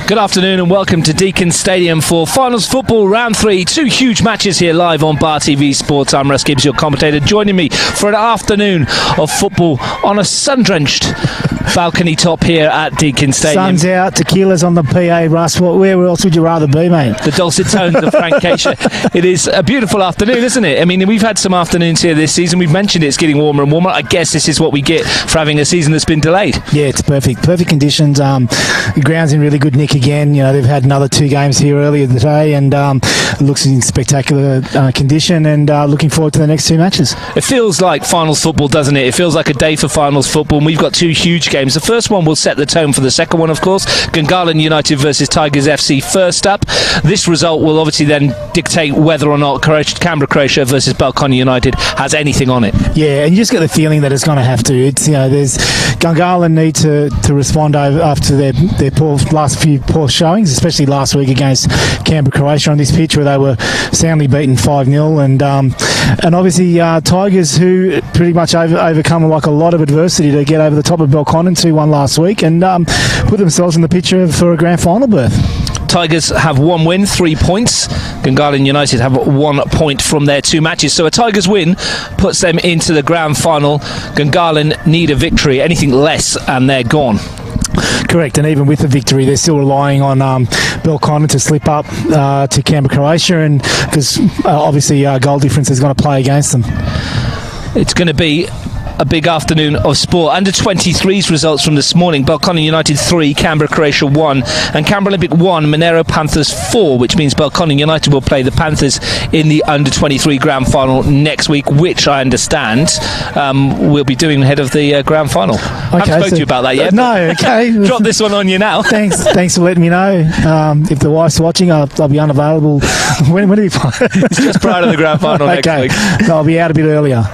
Good afternoon and welcome to Deakin Stadium for Finals Football Round 3. Two huge matches here live on Bar TV Sports. I'm Russ Gibbs, your commentator, joining me for an afternoon of football on a sun-drenched balcony top here at Deakin Stadium. Sun's out, tequila's on the PA, Russ. Where else would you rather be, mate? The dulcet tones of Frank Keisha. It is a beautiful afternoon, isn't it? I mean, we've had some afternoons here this season. We've mentioned it's getting warmer and warmer. I guess this is what we get for having a season that's been delayed. Yeah, it's perfect. Perfect conditions. The ground's in really good nick again. You know, they've had another 2 games here earlier today, and it looks in spectacular condition, and looking forward to the next 2 matches. It feels like finals football, doesn't it? It feels like a day for finals football, and we've got 2 huge games. The first one will set the tone for the second one, of course. Gungahlin United versus Tigers FC first up. This result will obviously then dictate whether or not Canberra Croatia versus Balcony United has anything on it. Yeah, and you just get the feeling that it's going to have to. It's, you know, there's Gungahlin need to respond after their last few poor showings, especially last week against Canberra Croatia on this pitch where they were soundly beaten 5-0, and obviously Tigers, who pretty much overcome like a lot of adversity to get over the top of Belconnen 2-1 last week, and put themselves in the picture for a grand final berth. Tigers have 1 win, 3 points. Gungahlin United have 1 point from their 2 matches. So a Tigers win puts them into the grand final. Gungahlin need a victory. Anything less and they're gone. Correct, and even with the victory, they're still relying on Belconnen to slip up to Canberra Croatia, and because obviously goal difference is going to play against them. It's going to be a big afternoon of sport. Under 23s results from this morning: Balcony United 3, Canberra Croatia 1, and Canberra Olympic 1, Monero Panthers 4, which means Balcony United will play the Panthers in the under 23 grand final next week, which I understand we'll be doing ahead of the grand final. Okay, I haven't spoken to you about that yet. No, okay. Drop this one on you now. Thanks for letting me know. If the wife's watching, I'll be unavailable. When do we play? It's just prior to the grand final next week. No, I'll be out a bit earlier.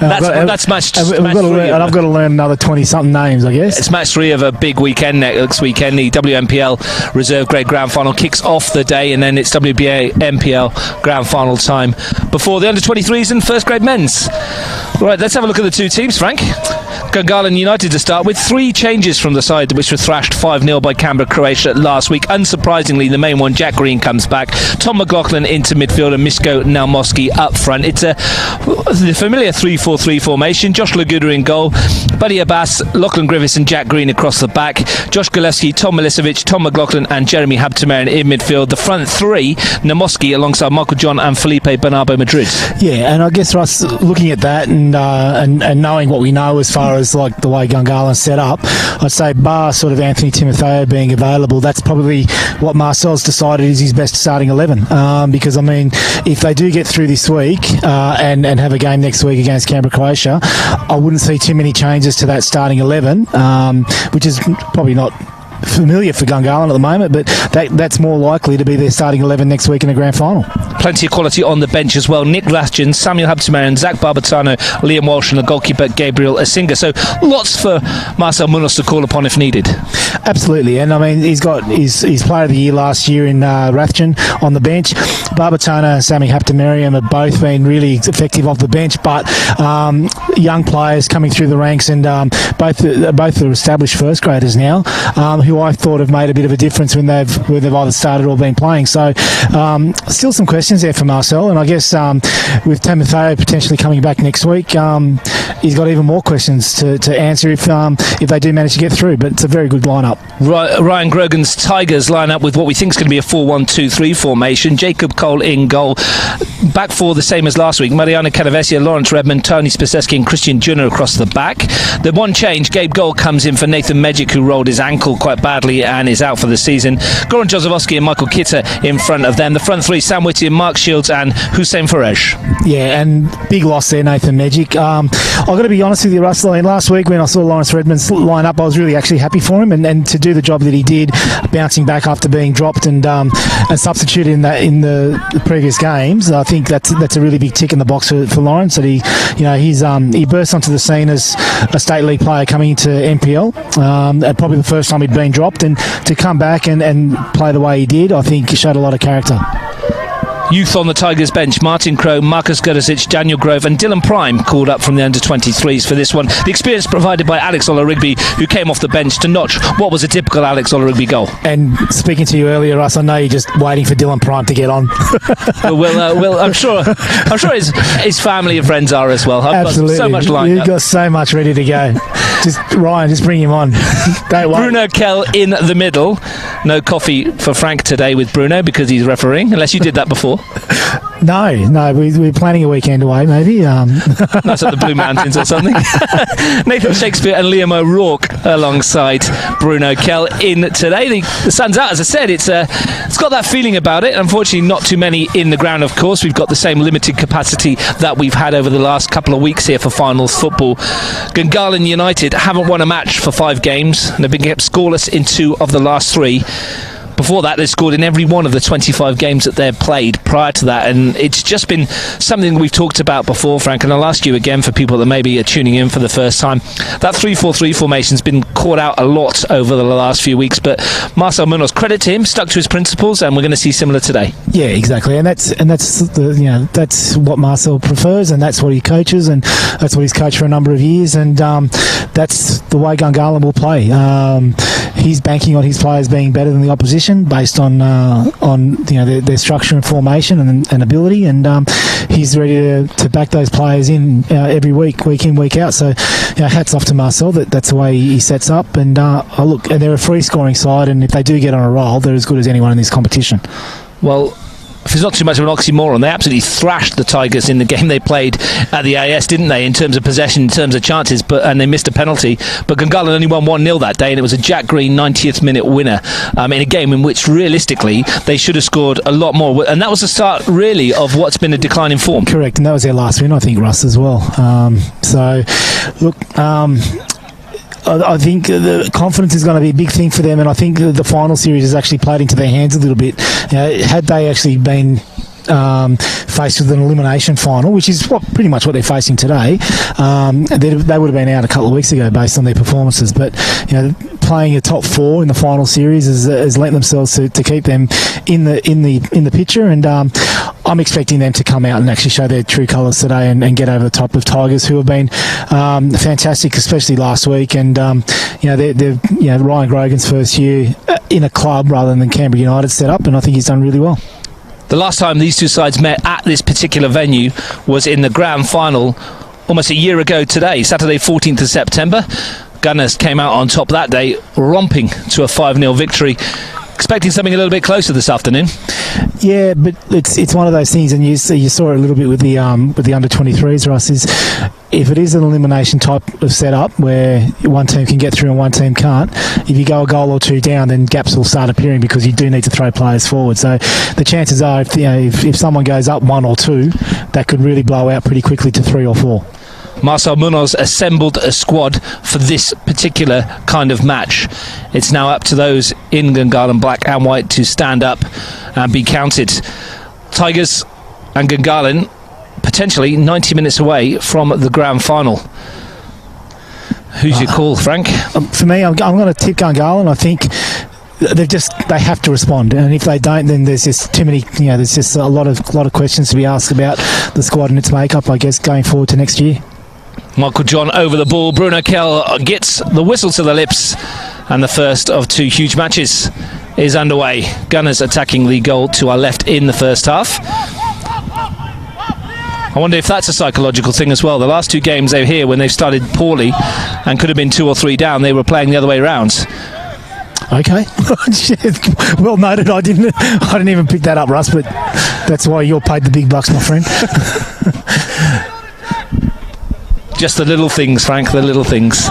That's match 3. And I've got to learn another 20-something names, I guess. It's match 3 of a big weekend next weekend. The WNPL Reserve Grade Grand Final kicks off the day, and then it's WBA NPL Grand Final time before the under-23s and first grade men's. Right, let's have a look at the 2 teams, Frank. Gungahlin United to start with. 3 changes from the side which were thrashed 5-0 by Canberra Croatia last week. Unsurprisingly, the main one, Jack Green, comes back. Tom McLaughlin into midfield and Misko Nalmoski up front. It's the familiar 3-4-3 formation. Josh Laguda in goal, Buddy Abbas, Lachlan Griffiths and Jack Green across the back. Josh Gillespie, Tom Milicevic, Tom McLaughlin and Jeremy Habtemarian in midfield. The front 3, Nalmoski alongside Michael John and Felipe Bernardo Madrid. Yeah, and I guess, Russ, looking at that and knowing what we know as far as like the way Gungahlin set up, I'd say bar sort of Anthony Timotheo being available, that's probably what Marcel's decided is his best starting 11, because I mean, if they do get through this week and have a game next week against Canberra Croatia, I wouldn't see too many changes to that starting 11, which is probably not familiar for Gungahlin at the moment, but that's more likely to be their starting 11 next week in the grand final. Plenty of quality on the bench as well. Nick Latchin, Samuel Habtemarian, Zach Barbatano, Liam Walsh and the goalkeeper Gabriel Asinga. So lots for Marcel Munoz to call upon if needed. Absolutely, and I mean, he's got his player of the year last year in Rathjen on the bench. Barbatano and Sammy Habtemarian have both been really effective off the bench, but young players coming through the ranks, and both are established first graders now, who I thought have made a bit of a difference when they've either started or been playing. So still some questions there for Marcel, and I guess with Timotheo potentially coming back next week, he's got even more questions to answer if they do manage to get through. But it's a very good lineup. Ryan Grogan's Tigers line up with what we think is going to be a 4-1-2-3 formation. Jacob Cole in goal. Back 4 the same as last week. Mariana Canavesia, Lawrence Redmond, Tony Spaseski and Christian Junner across the back. The one change, Gabe Gold comes in for Nathan Medjic, who rolled his ankle quite badly and is out for the season. Goran Jozefowski and Michael Kitter in front of them. The front 3, Sam Whittier, Mark Shields and Hussein Faresh. Yeah, and big loss there, Nathan Medjic. I've got to be honest with you, Russell. Last week when I saw Lawrence Redmond's line up, I was really actually happy for him, and to do the job that he did, bouncing back after being dropped and substituted in the previous games. I think that's a really big tick in the box for Lawrence. That he burst onto the scene as a state league player coming into NPL, at probably the first time he'd been dropped, and to come back and play the way he did, I think he showed a lot of character. Youth on the Tigers bench: Martin Crowe, Marcus Gudisic, Daniel Grove and Dylan Prime called up from the under-23s for this one. The experience provided by Alex Olorigby, who came off the bench to notch what was a typical Alex Olorigby goal. And speaking to you earlier, Russ, I know you're just waiting for Dylan Prime to get on. I'm sure his family and friends are as well. I've Absolutely. got so much lined You've up. got so much ready to go. Just bring him on. Don't wait. Bruno Kell in the middle. No coffee for Frank today with Bruno because he's refereeing, unless you did that before. No, we're planning a weekend away, maybe. That's at the Blue Mountains or something. Nathan Shakespeare and Liam O'Rourke alongside Bruno Kell in today. The sun's out, as I said. It's got that feeling about it. Unfortunately, not too many in the ground, of course. We've got the same limited capacity that we've had over the last couple of weeks here for finals football. Gungahlin United haven't won a match for 5 games, and they've been kept scoreless in 2 of the last 3. Before that, they scored in every one of the 25 games that they've played prior to that, and it's just been something we've talked about before, Frank, and I'll ask you again for people that maybe are tuning in for the first time. That 3-4-3 formation's been caught out a lot over the last few weeks, but Marcel Munoz, credit to him, stuck to his principles, and we're going to see similar today. Yeah, exactly, and that's that's what Marcel prefers, and that's what he coaches, and that's what he's coached for a number of years, and that's the way Gungahlin will play. He's banking on his players being better than the opposition, based on their structure and formation and ability, and he's ready to back those players in every week in, week out. So hats off to Marcel. That's the way he sets up, and look, they're a free scoring side, and if they do get on a roll, they're as good as anyone in this competition. Well, if it's not too much of an oxymoron, they absolutely thrashed the Tigers in the game they played at the AS, didn't they, in terms of possession, in terms of chances, and they missed a penalty. But Gungahlin only won 1-0 that day, and it was a Jack Green 90th minute winner in a game in which realistically they should have scored a lot more, and that was the start really of what's been a decline in form. Correct, and that was their last win, I think, Russ, as well. I think the confidence is going to be a big thing for them, and I think the final series has actually played into their hands a little bit. Had they actually been faced with an elimination final, which is pretty much what they're facing today, they would have been out a couple of weeks ago based on their performances. But playing a top 4 in the final series has lent themselves to keep them in the picture, and I'm expecting them to come out and actually show their true colours today and get over the top of Tigers, who have been fantastic, especially last week. And they're Ryan Grogan's first year in a club rather than Canberra United set up, and I think he's done really well. The last time these two sides met at this particular venue was in the grand final almost a year ago today, Saturday 14th of September. Gunners came out on top that day, romping to a 5-0 victory. Expecting something a little bit closer this afternoon. Yeah, but it's one of those things, and you saw it a little bit with the under-23s, Russ, is if it is an elimination type of setup where one team can get through and one team can't, if you go a goal or 2 down, then gaps will start appearing because you do need to throw players forward. So the chances are, if someone goes up 1 or 2, that could really blow out pretty quickly to 3 or 4. Marcel Munoz assembled a squad for this particular kind of match. It's now up to those in Gungahlin black and white to stand up and be counted. Tigers and Gungahlin potentially 90 minutes away from the grand final. Who's your call, Frank? For me, I'm going to tip Gungahlin. I think they have to respond, and if they don't, then there's just too many. There's just a lot of questions to be asked about the squad and its makeup, I guess, going forward to next year. Michael John over the ball. Bruno Kell gets the whistle to the lips, and the first of 2 huge matches is underway. Gunners attacking the goal to our left in the first half. I wonder if that's a psychological thing as well. The last 2 games they're here, when they've started poorly and could have been 2 or 3 down, they were playing the other way around. Okay, well noted. I didn't even pick that up, Russ, but that's why you're paid the big bucks, my friend. Just the little things, Frank, the little things.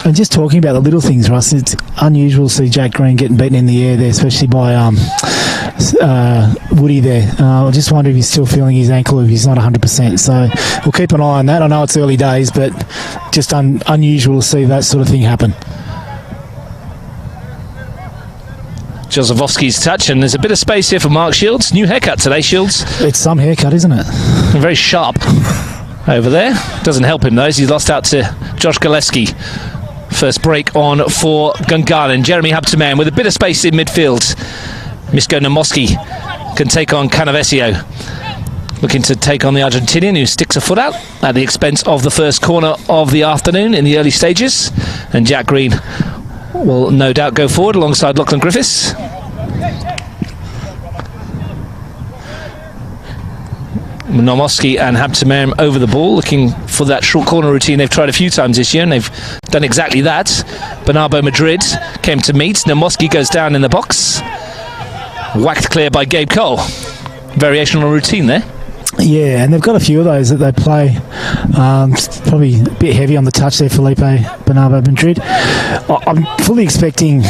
And just talking about the little things, Russ, it's unusual to see Jack Green getting beaten in the air there, especially by Woody there. I just wonder if he's still feeling his ankle, if he's not 100%. So we'll keep an eye on that. I know it's early days, but just unusual to see that sort of thing happen. Jozefowski's touch, and there's a bit of space here for Mark Shields. New haircut today, Shields. It's some haircut, isn't it? Very sharp over there. Doesn't help him though, as he's lost out to Josh Gillespie. First break on for Gungahlin. Jeremy Hapterman with a bit of space in midfield. Misko Namoski can take on Canavesio. Looking to take on the Argentinian, who sticks a foot out at the expense of the first corner of the afternoon in the early stages. And Jack Green will no doubt go forward alongside Lachlan Griffiths. Nomoski and Habtemariam over the ball, looking for that short corner routine they've tried a few times this year, and they've done exactly that. Bernardo Madrid came to meet. Nomoski goes down in the box. Whacked clear by Gabe Cole. Variation on a routine there. Yeah, and they've got a few of those that they play. Probably a bit heavy on the touch there, Felipe Bernardo Madrid. I'm fully expecting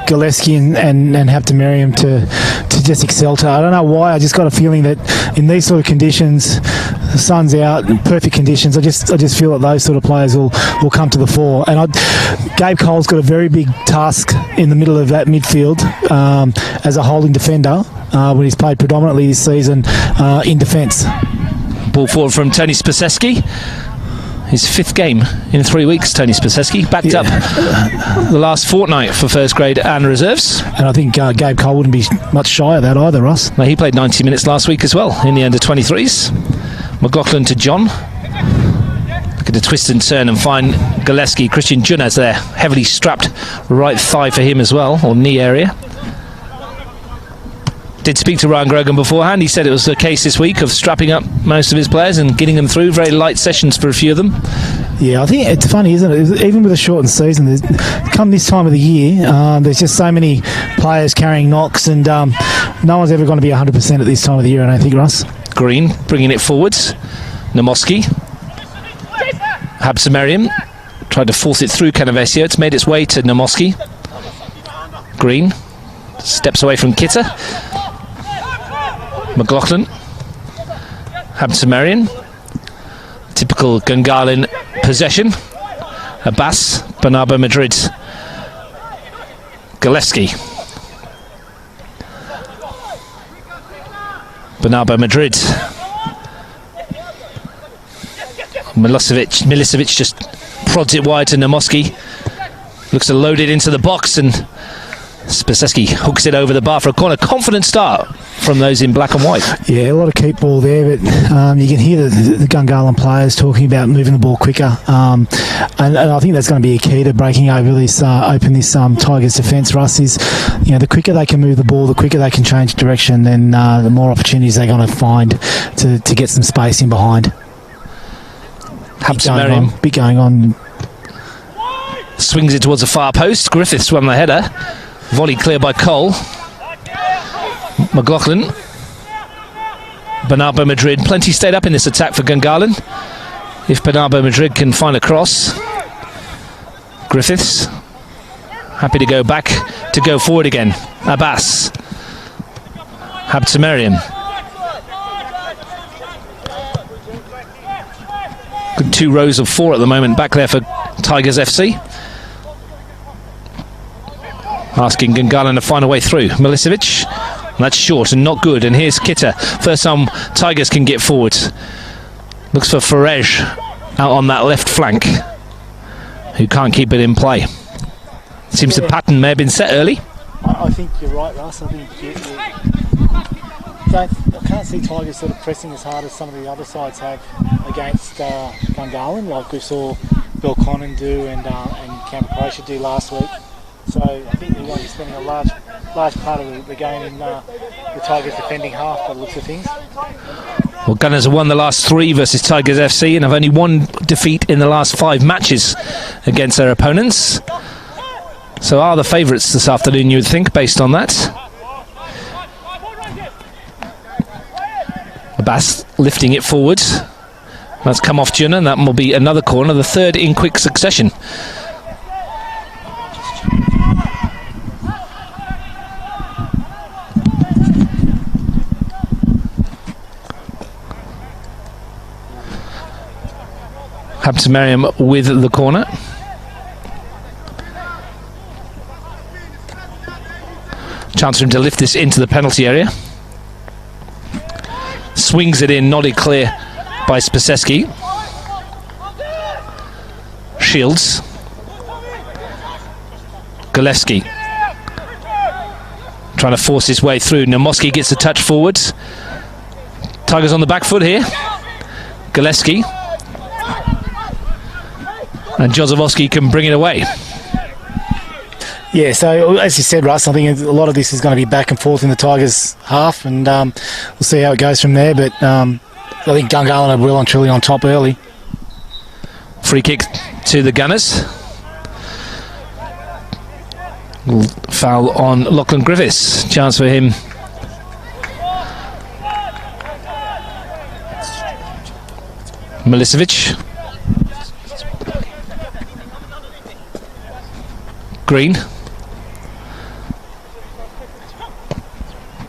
Gillespie and Habtemariam to just excel. I don't know why. I just got a feeling that in these sort of conditions, the sun's out, perfect conditions. I just feel that those sort of players will come to the fore. And Gabe Cole's got a very big task in the middle of that midfield as a holding defender when he's played predominantly this season in defence. Ball forward from Tony Spaseski. His fifth game in 3 weeks, Tony Spaseski. Backed up the last fortnight for first grade and reserves. And I think Gabe Cole wouldn't be much shy of that either, Russ. Well, he played 90 minutes last week as well in the under-23s. McLaughlin to John. Look at the twist and turn and find Gillespie. Christian Junas there, heavily strapped right thigh for him as well, or knee area. Did speak to Ryan Grogan beforehand. He said it was the case this week of strapping up most of his players and getting them through. Very light sessions for a few of them. Yeah, I think it's funny, isn't it? Even with a shortened season, come this time of the year, there's just so many players carrying knocks, and no one's ever going to be 100% at this time of the year, I don't think, Russ. Green bringing it forwards. Nomoski. Habtemariam tried to force it through Canavesio. It's made its way to Nomoski. Green steps away from Kitter. McLaughlin, Habtemariam, typical Gungahlin possession. Abbas, Bernardo Madrid, Gillespie, Bernardo Madrid, Milicevic just prods it wide to Nomoski. Looks to load it into the box, and Spaseski hooks it over the bar for a corner. Confident start from those in black and white. Yeah, a lot of keep ball there, but you can hear the Gungahlin players talking about moving the ball quicker, and I think that's going to be a key to breaking over this, open this Tigers defence. Russ, is the quicker they can move the ball, the quicker they can change direction, then the more opportunities they're going to find to get some space in behind. Bit going on. Swings it towards the far post. Griffiths won the header. Volley clear by Cole. McLaughlin. Bernardo Madrid. Plenty stayed up in this attack for Gungahlin. If Bernardo Madrid can find a cross. Griffiths. Happy to go back, to go forward again. Abbas. Habtemariam. Good 2 rows of 4 at the moment back there for Tigers FC. Asking Gungahlin to find a way through. Milicevic, that's short and not good. And here's Kitter. First time Tigers can get forward. Looks for Farej out on that left flank, who can't keep it in play. Seems the pattern may have been set early. I think you're right, Russ. I think I can't see Tigers sort of pressing as hard as some of the other sides have against Gungahlin, like we saw Belconnen do and Canberra Croatia do last week. So I think they're going to be spending a large part of the game in the Tigers defending half by the looks of things. Well, Gunners have won the last 3 versus Tigers FC and have only 1 defeat in the last 5 matches against their opponents. So are the favourites this afternoon, you would think, based on that. Abbas lifting it forward. That's come off Juna, and that will be another corner, the 3rd in quick succession. Habtemariam with the corner. Chance for him to lift this into the penalty area. Swings it in, nodded clear by Spaseski. Shields. Gillespie. Trying trying to force his way through. Nomoski gets a touch forwards. Tigers on the back foot here. Gillespie. And Jozowski can bring it away. Yeah, so as you said, Russ, I think a lot of this is going to be back and forth in the Tigers' half, and we'll see how it goes from there. But I think Gungahlin are well and truly on top early. Free kick to the Gunners. Foul on Lachlan Griffiths. Chance for him. Milicevic. Green.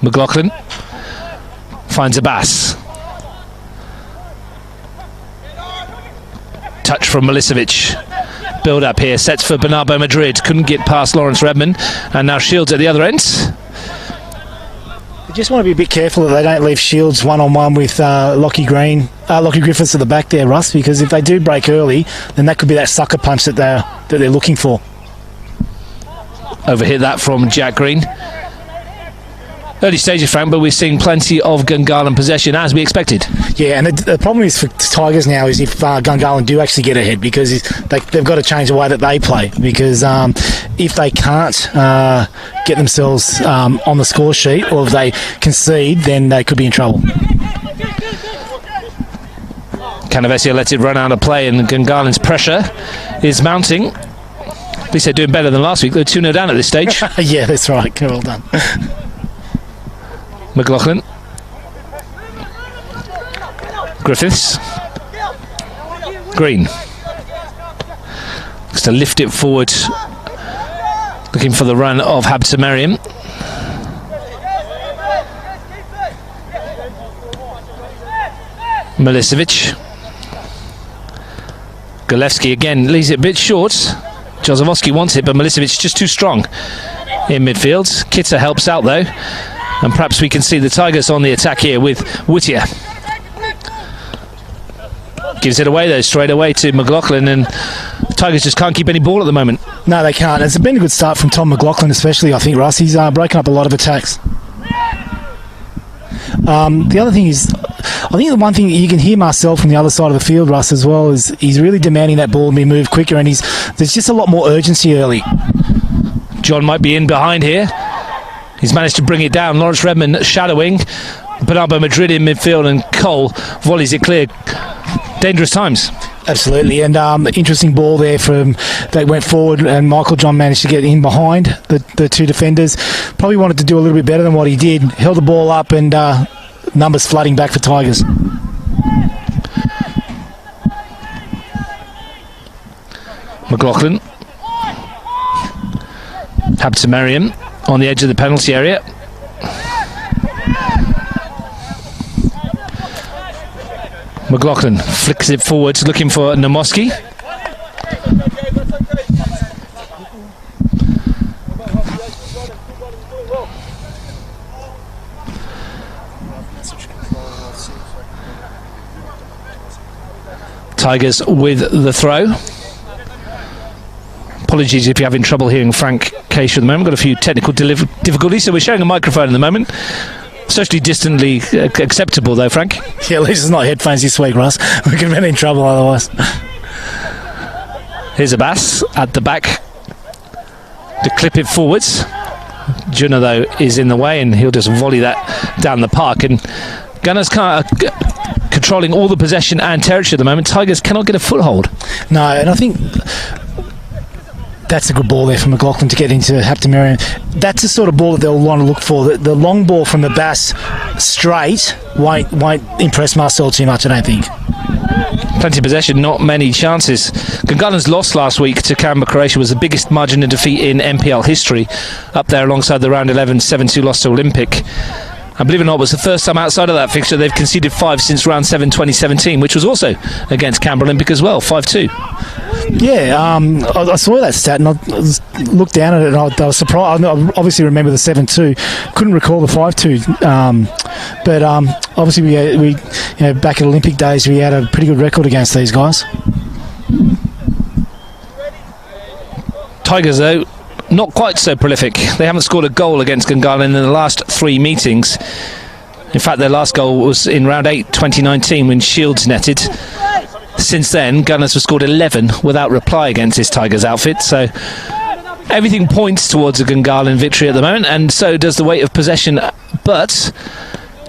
McLaughlin finds Abbas. Touch from Milicevic. Build up here, sets for Bernardo Madrid. Couldn't get past Lawrence Redmond, and now Shields at the other end. You just want to be a bit careful that they don't leave Shields one-on-one with Lockie Griffiths at the back there, Russ, because if they do break early, then that could be that sucker punch that they're looking for. Overhit that from Jack Green. Early stages, Frank, but we're seeing plenty of Gungahlin possession as we expected. Yeah, and the problem is for Tigers now is if Gungahlin do actually get ahead, because they've got to change the way that they play, because if they can't get themselves on the score sheet, or if they concede, then they could be in trouble. Canavessia lets it run out of play, and Gungahlin's pressure is mounting. At least they're doing better than last week. They're 2-0 down at this stage. Yeah, that's right. Well done. McLaughlin. Griffiths. Green. Just to lift it forward. Looking for the run of Habtemariam. Milicevic. Gillespie again leaves it a bit short. Jozowski wants it, but Milicevic just too strong in midfield. Kitta helps out though. And perhaps we can see the Tigers on the attack here with Whittier. Gives it away though, straight away to McLaughlin, and the Tigers just can't keep any ball at the moment. No, they can't. It's been a good start from Tom McLaughlin especially, I think, Russ. He's broken up a lot of attacks. The other thing is, I think the one thing you can hear Marcel from the other side of the field, Russ, as well, is he's really demanding that ball to be moved quicker, and there's just a lot more urgency early. John might be in behind here. He's managed to bring it down. Lawrence Redmond shadowing. Bernardo Madrid in midfield, and Cole volleys it clear. Dangerous times. Absolutely, and interesting ball there they went forward, and Michael John managed to get in behind the two defenders. Probably wanted to do a little bit better than what he did. Held the ball up, and numbers flooding back for Tigers. McLaughlin. Habtemariam on the edge of the penalty area. McLaughlin flicks it forwards, looking for Nomoski. Tigers with the throw. Apologies if you're having trouble hearing Frank Case at the moment. Got a few technical difficulties, so we're sharing a microphone at the moment. Socially distantly acceptable though, Frank. Yeah, at least it's not headphones this week, Russ. We could have been in trouble otherwise. Here's Abbas at the back to clip it forwards. Juna though is in the way, and he'll just volley that down the park. And Gunners controlling all the possession and territory at the moment. Tigers cannot get a foothold. No, and I think that's a good ball there from McLaughlin to get into Habtemariam. That's the sort of ball that they'll want to look for. The long ball from the Bass straight won't impress Marcel too much, I don't think. Plenty of possession, not many chances. Gungahlin's loss last week to Canberra, Croatia was the biggest margin of defeat in NPL history, up there alongside the round 11 7-2 loss to Olympic. And believe it or not, it was the first time outside of that fixture they've conceded 5 since round 7 2017, which was also against Canberra Olympic as well, 5-2. Yeah, I saw that stat and I looked down at it and I was surprised. I obviously remember the 7-2, couldn't recall the 5-2, but obviously we back at Olympic days we had a pretty good record against these guys. Tigers though not quite so prolific. They haven't scored a goal against Gungahlin in the last 3 meetings. In fact, their last goal was in round 8 2019 when Shields netted. Since then, Gunners have scored 11 without reply against this Tigers outfit, so everything points towards a Gungahlin victory at the moment, and so does the weight of possession. But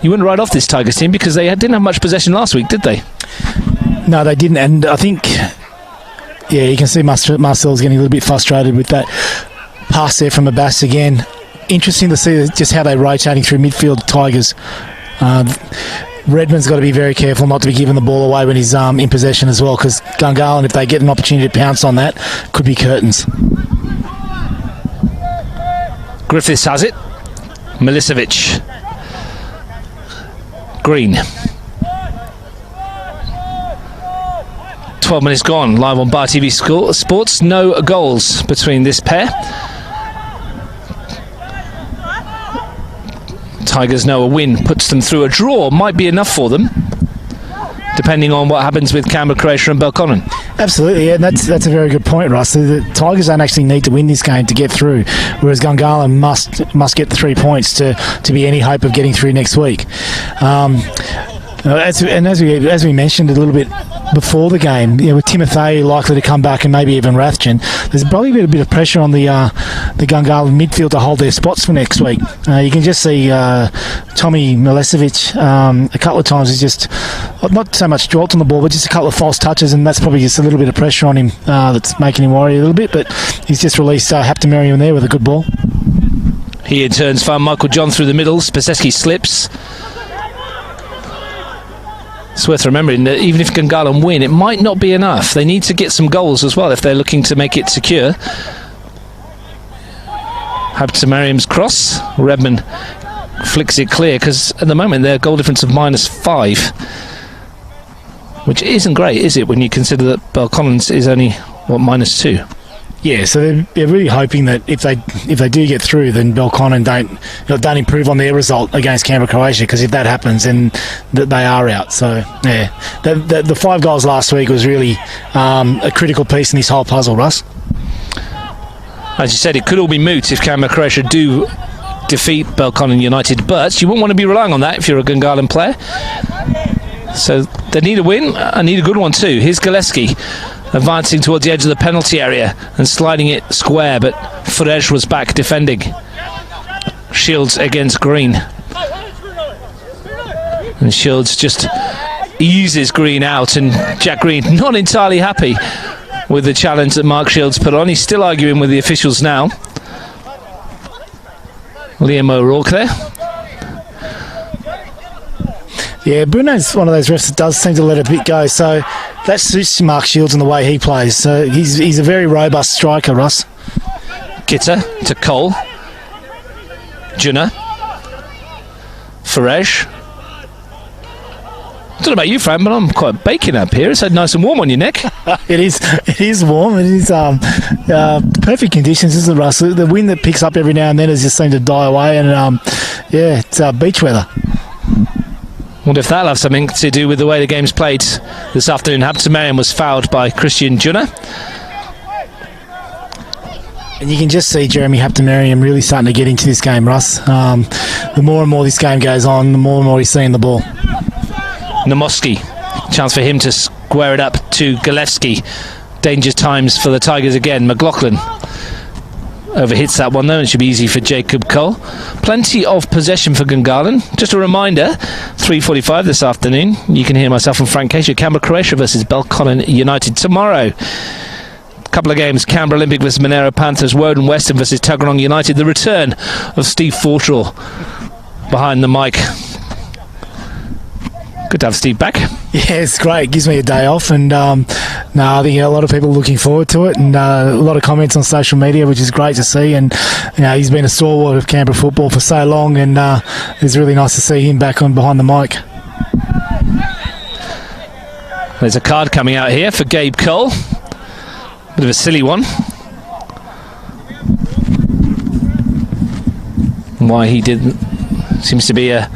you wouldn't write off this Tigers team because they didn't have much possession last week, did they? No, they didn't, and I think, yeah, you can see Marcel's getting a little bit frustrated with that pass there from Abbas again. Interesting to see just how they're rotating through midfield, Tigers. Redmond's got to be very careful not to be giving the ball away when he's in possession as well, because Gungahlin, if they get an opportunity to pounce on that, could be curtains. Griffiths has it. Milicevic. Green. 12 minutes gone, live on Bar TV Sports. No goals between this pair. Tigers know a win puts them through. A draw might be enough for them, depending on what happens with Canberra, Croatia and Belconnen. Absolutely, yeah, that's a very good point, Russ. The Tigers don't actually need to win this game to get through, whereas Gungahlin must get the 3 points to be any hope of getting through next week. As we mentioned a little bit before the game, with Timothy likely to come back and maybe even Rathjen, there's probably a bit of pressure on the Gungahlin midfield to hold their spots for next week. You can just see Tommy Milicevic a couple of times is just not so much dwelt on the ball, but just a couple of false touches, and that's probably just a little bit of pressure on him that's making him worry a little bit. But he's just released Haptamariam there with a good ball. He turns found Michael John through the middle. Spaseski slips. It's worth remembering that even if Gungahlin win, it might not be enough. They need to get some goals as well if they're looking to make it secure. Haptamariam's cross. Redmond flicks it clear, because at the moment their goal difference of -5, which isn't great, is it, when you consider that Belconnen's is only -2. Yeah, so they're really hoping that if they do get through, then Belconnen don't improve on their result against Canberra, Croatia, because if that happens, then they are out. So yeah, the 5 goals last week was really a critical piece in this whole puzzle, Russ. As you said, it could all be moot if Canberra, Croatia do defeat Belconnen United, but you wouldn't want to be relying on that if you're a Gungahlin player. So they need a win, and need a good one too. Here's Gillespie advancing towards the edge of the penalty area and sliding it square, but Furej was back defending. Shields against Green, and Shields just eases Green out, and Jack Green not entirely happy with the challenge that Mark Shields put on. He's still arguing with the officials now. Liam O'Rourke there. Yeah, Bruno's one of those refs that does seem to let a bit go, so that suits Mark Shields and the way he plays. So he's a very robust striker, Russ. Gitter to Cole. Junna. Furej. I don't know about you, Frank, but I'm quite baking up here. It's so nice and warm on your neck. It is warm. It is perfect conditions, isn't it, Russ? The wind that picks up every now and then has just seemed to die away, and it's beach weather. Wonder if that'll have something to do with the way the game's played this afternoon. Haptamariam was fouled by Christian Junna. And you can just see Jeremy Haptamariam really starting to get into this game, Russ. The more and more this game goes on, the more and more he's seeing the ball. Namoski, chance for him to square it up to Gillespie. Danger times for the Tigers again. McLaughlin overhits that one though, and it should be easy for Jacob Cole. Plenty of possession for Gungahlin. Just a reminder, 3:45 this afternoon, you can hear myself and Frank Casey. Canberra, Croatia versus Belconnen United tomorrow. Couple of games, Canberra Olympic versus Monero Panthers, Woden Western versus Tuggeranong United. The return of Steve Fortrell behind the mic. Good to have Steve back. Yeah, it's great. It gives me a day off, and I think a lot of people are looking forward to it, and a lot of comments on social media, which is great to see. And he's been a stalwart of Canberra football for so long, and it's really nice to see him back on behind the mic. There's a card coming out here for Gabe Cole. Bit of a silly one. Why he didn't seems to be a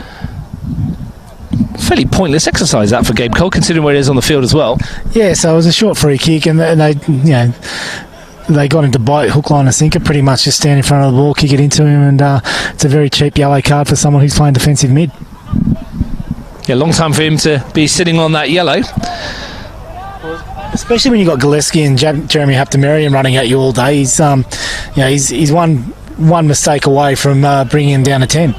fairly pointless exercise that for Gabe Cole, considering where he is on the field as well. Yeah, so it was a short free kick, and they they got into bite, hook, line and sinker, pretty much just stand in front of the ball, kick it into him, and it's a very cheap yellow card for someone who's playing defensive mid. Yeah, long time for him to be sitting on that yellow. Especially when you've got Gillespie and Jeremy Haptamarian running at you all day. He's one mistake away from bringing him down to 10.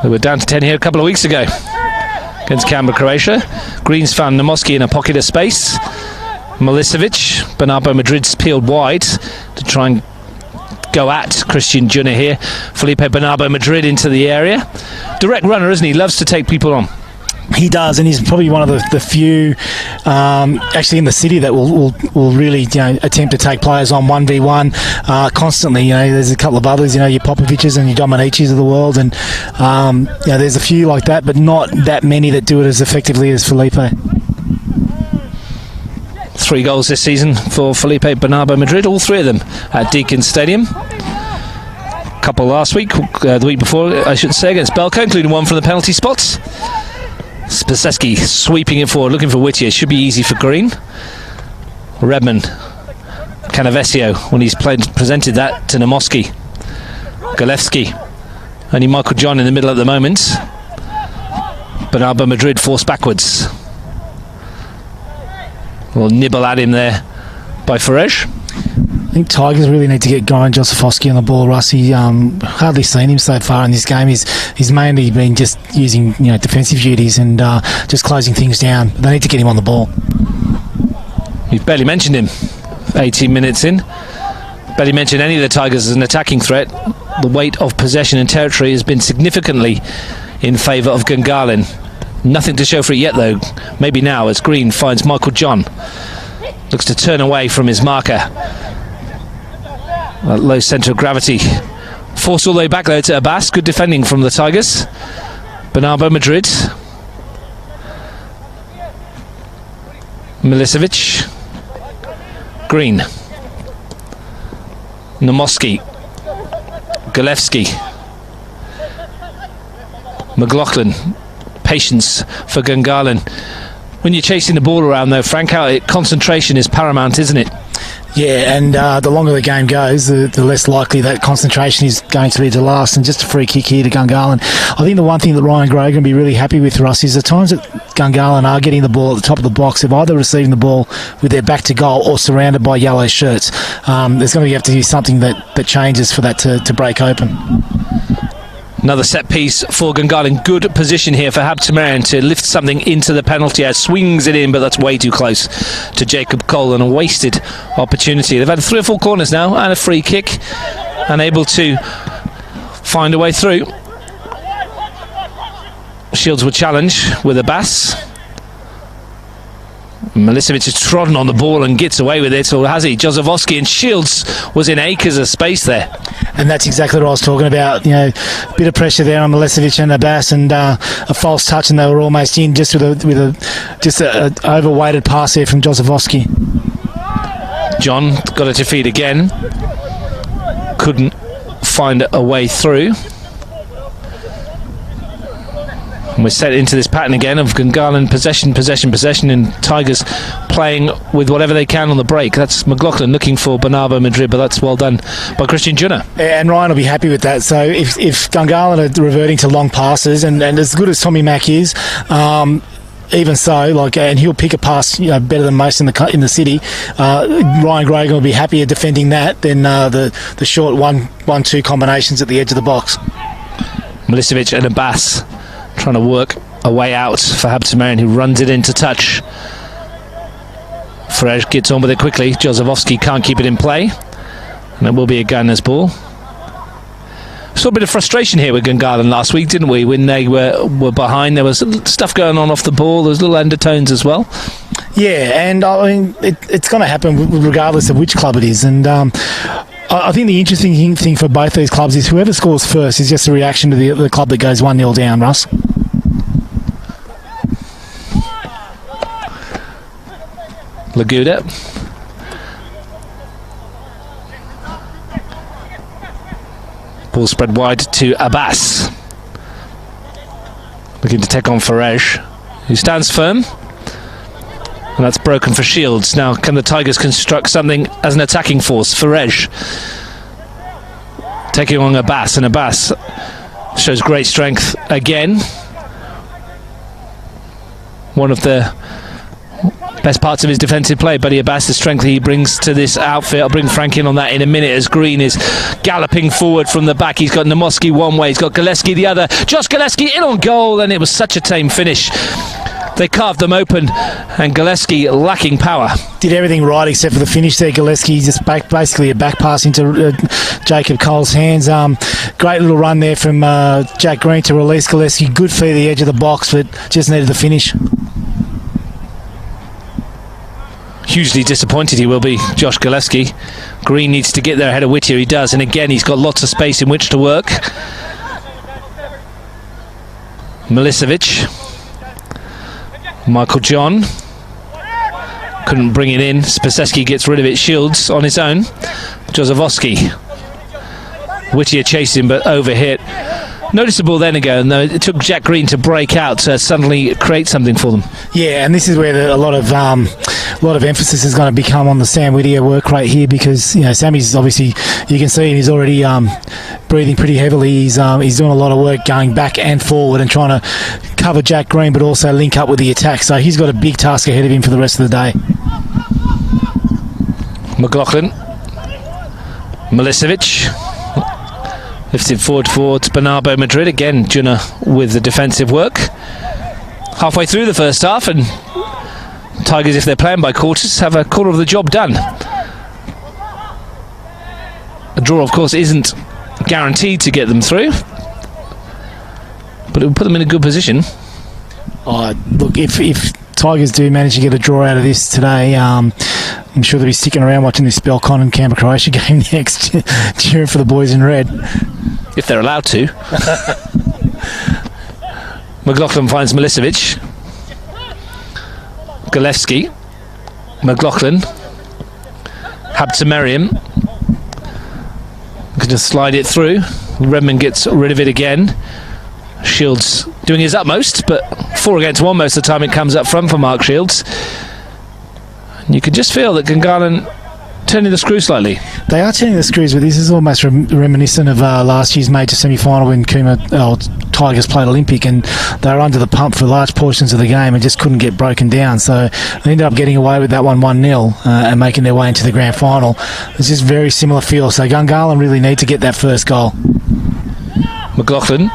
They were down to 10 here a couple of weeks ago against Canberra, Croatia. Greens found Nomoski in a pocket of space. Milicevic, Bernardo Madrid's peeled wide to try and go at Christian Junner here. Felipe Bernardo Madrid into the area. Direct runner, isn't he? Loves to take people on. He does, and he's probably one of the few actually in the city that will really attempt to take players on 1v1 constantly. There's a couple of others, your Popoviches and your Dominicis of the world, and there's a few like that, but not that many that do it as effectively as Felipe. 3 goals this season for Felipe Bernardo Madrid, all 3 of them at Deakin Stadium. Couple last week, the week before I should say, against Belco, including one from the penalty spots. Spaseski sweeping it forward, looking for Whittier. Should be easy for Green. Redman, Canavesio, when he's presented that to Nomoski. Galevski, only Michael John in the middle at the moment. Bernardo Madrid forced backwards. We'll nibble at him there by Farage. I think Tigers really need to get Goran Josefovski on the ball, Russ. Hardly seen him so far in this game. He's mainly been just using defensive duties and just closing things down. They need to get him on the ball. You've barely mentioned him 18 minutes in. Barely mentioned any of the Tigers as an attacking threat. The weight of possession and territory has been significantly in favour of Gungahlin. Nothing to show for it yet though. Maybe now as Green finds Michael John. Looks to turn away from his marker. Low centre of gravity. Forced all the way back though to Abbas. Good defending from the Tigers. Bernardo Madrid. Milicevic. Green. Nomoski. Galevski. McLaughlin. Patience for Gungahlin. When you're chasing the ball around though, Frank, concentration is paramount, isn't it? Yeah, and the longer the game goes, the less likely that concentration is going to be to last. And just a free kick here to Gungahlin. I think the one thing that Ryan Gray can be really happy with, Russ, is the times that Gungahlin are getting the ball at the top of the box, they're either receiving the ball with their back to goal or surrounded by yellow shirts. There's going to have to be something that changes for that to break open. Another set piece for Gungahlin. Good position here for Haptamarian to lift something into the penalty area. Swings it in, but that's way too close to Jacob Cole and a wasted opportunity. They've had 3 or 4 corners now and a free kick, unable to find a way through. Shields will challenge with Abbas. Milicevic has trodden on the ball and gets away with it, or has he? Josefovski, and Shields was in acres of space there. And that's exactly what I was talking about. A bit of pressure there on Milicevic and Abbas, and a false touch, and they were almost in just with a overweighted pass there from Josefovski. John got it to feed again. Couldn't find a way through. And we're set into this pattern again of Gungahlin possession, and Tigers playing with whatever they can on the break. That's McLaughlin looking for Bernardo Madrid, but that's well done by Christian Junner. And Ryan will be happy with that. So if Gungahlin are reverting to long passes, and as good as Tommy Mack is, even so, and he'll pick a pass, better than most in the city. Ryan Gray will be happier defending that than the short 1-2 combinations at the edge of the box. Milicevic and Abbas trying to work a way out for Haptamarian, who runs it into touch. Farage gets on with it quickly. Josefovski can't keep it in play, and it will be a Gunner's ball. Saw a bit of frustration here with Gungahlin last week, didn't we? When they were behind, there was stuff going on off the ball. There was little undertones as well. Yeah, and I mean it's going to happen regardless of which club it is. And I think the interesting thing for both these clubs is whoever scores first is just a reaction to the club that goes 1-0 down, Russ. Laguda. Ball spread wide to Abbas. Looking to take on Farage, who stands firm. And that's broken for Shields. Now, can the Tigers construct something as an attacking force? Farej taking on Abbas, and Abbas shows great strength again. One of the best parts of his defensive play, Buddy Abbas, the strength he brings to this outfit. I'll bring Frank in on that in a minute as Green is galloping forward from the back. He's got Namoski one way, he's got Gillespie the other. Josh Gillespie in on goal, and it was such a tame finish. They carved them open, and Gillespie lacking power. Did everything right except for the finish there. Gillespie just basically a back pass into Jacob Cole's hands. Great little run there from Jack Green to release Gillespie. Good feed at the edge of the box, but just needed the finish. Hugely disappointed he will be, Josh Gillespie. Green needs to get there ahead of Whittier. He does, and again he's got lots of space in which to work. Milicevic. Michael John couldn't bring it in. Spaseski gets rid of it. Shields on his own. Jozowski. Whittier chased him but overhit. Noticeable then again, though, it took Jack Green to break out to suddenly create something for them. Yeah, and this is where a lot of emphasis is going to become on the Sam Whittier work rate here, because Sammy's obviously, you can see he's already breathing pretty heavily. He's doing a lot of work going back and forward and trying to cover Jack Green, but also link up with the attack. So he's got a big task ahead of him for the rest of the day. McLaughlin. Milicevic. Lifted forward towards Bernardo Madrid. Again, Junna with the defensive work. Halfway through the first half, and Tigers, if they're playing by quarters, have a quarter of the job done. A draw, of course, isn't guaranteed to get them through, but it will put them in a good position. Look, if Tigers do manage to get a draw out of this today, I'm sure they'll be sticking around watching this Belcon and Canberra Croatia game next, cheering for the boys in red. If they're allowed to. McLaughlin finds Milicevic. Gillespie. McLaughlin. Habtemariam. Can just slide it through. Redmond gets rid of it again. Shields doing his utmost, but 4 against 1 most of the time it comes up front for Mark Shields. And you can just feel that Gungahlin turning the screw slightly. They are turning the screws, but this is almost reminiscent of last year's major semi-final when Tigers played Olympic, and they were under the pump for large portions of the game and just couldn't get broken down. So they ended up getting away with that 1-0 and making their way into the grand final. It's just very similar feel. So Gungahlin really need to get that first goal. McLaughlin.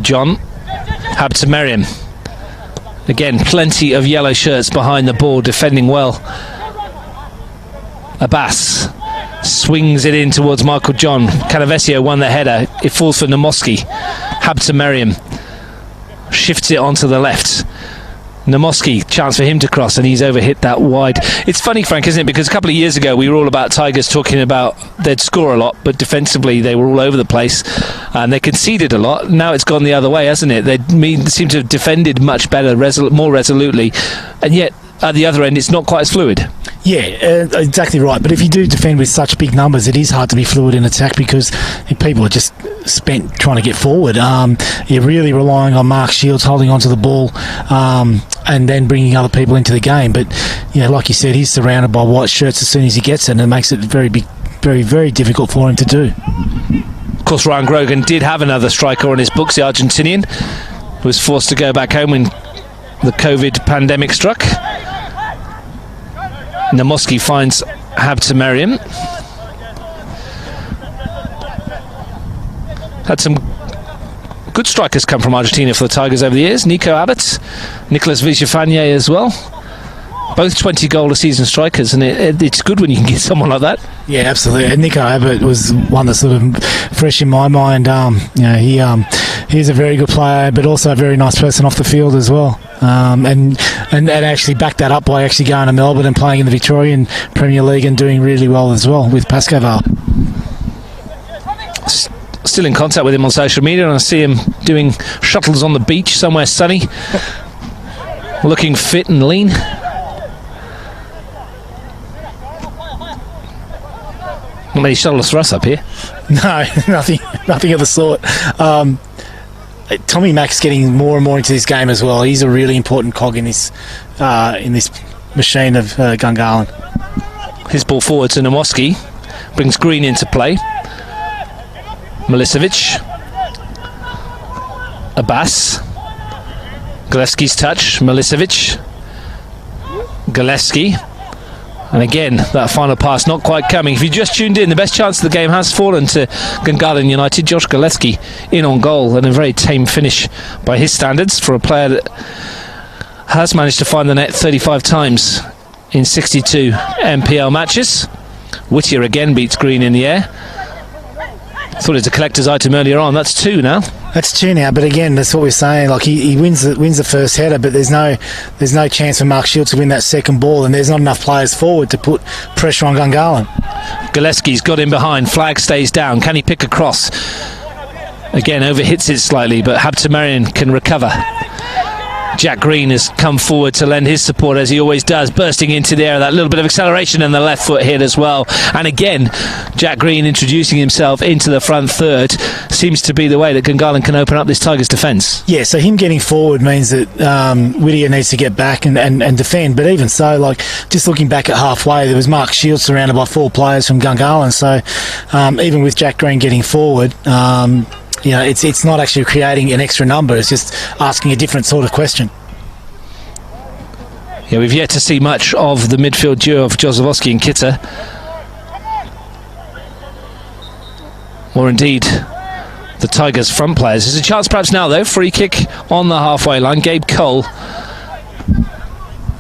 John. Habtemariam. Again, plenty of yellow shirts behind the ball, defending well. Abbas swings it in towards Michael John. Canavesio won the header. It falls for Namoski. Habtemariam shifts it onto the left. Namoski, chance for him to cross, and he's overhit that wide. It's funny, Frank, isn't it? Because a couple of years ago we were all about Tigers talking about they'd score a lot, but defensively they were all over the place and they conceded a lot. Now it's gone the other way, hasn't it? They seem to have defended much better, more resolutely, and yet at the other end it's not quite as fluid. Yeah, exactly right. But if you do defend with such big numbers, it is hard to be fluid in attack because people are just spent trying to get forward. You're really relying on Mark Shields holding onto the ball and then bringing other people into the game. But like you said, he's surrounded by white shirts as soon as he gets it, and it makes it very, very difficult for him to do. Of course, Ryan Grogan did have another striker on his books, the Argentinian, who was forced to go back home when the COVID pandemic struck. Namoski finds Habtemariam. Had some good strikers come from Argentina for the Tigers over the years. Nico Abbott, Nicolas Villafanier as well. Both 20-goal a season strikers, and it's good when you can get someone like that. Yeah, absolutely. And Nico Abbott was one that's sort of fresh in my mind. He's a very good player, but also a very nice person off the field as well. And actually backed that up by actually going to Melbourne and playing in the Victorian Premier League and doing really well as well with Pascoval. Still in contact with him on social media, and I see him doing shuttles on the beach somewhere sunny, looking fit and lean. Not many shuttles for us up here. No, nothing of the sort. Tommy Mack's getting more and more into this game as well. He's a really important cog in this machine of Gungahlin. His ball forward to Nomoski. Brings Green into play. Milicevic. Abbas. Gillespie's touch. Milicevic. Gillespie. And again, that final pass not quite coming. If you just tuned in, the best chance of the game has fallen to Gungahlin United. Josh Gillespie in on goal, and a very tame finish by his standards for a player that has managed to find the net 35 times in 62 NPL matches. Whittier again beats Green in the air. Thought it was a collector's item earlier on. That's 2 now. That's 2 now, but again, that's what we're saying. Like he wins the first header, but there's no chance for Mark Shields to win that second ball, and there's not enough players forward to put pressure on Gungahlin. Gillespie's got in behind. Flag stays down. Can he pick a cross? Again, overhits it slightly, but Habtemarian can recover. Jack Green has come forward to lend his support, as he always does, bursting into the air. That little bit of acceleration and the left foot hit as well. And again, Jack Green introducing himself into the front third seems to be the way that Gungahlin can open up this Tigers defence. Yeah, so him getting forward means that Whittier needs to get back and defend. But even so, like just looking back at halfway, there was Mark Shields surrounded by 4 players from Gungahlin. So even with Jack Green getting forward, it's not actually creating an extra number. It's just asking a different sort of question. Yeah, we've yet to see much of the midfield duo of Jozefowski and Kitter. Or indeed, the Tigers' front players. There's a chance perhaps now, though. Free kick on the halfway line. Gabe Cole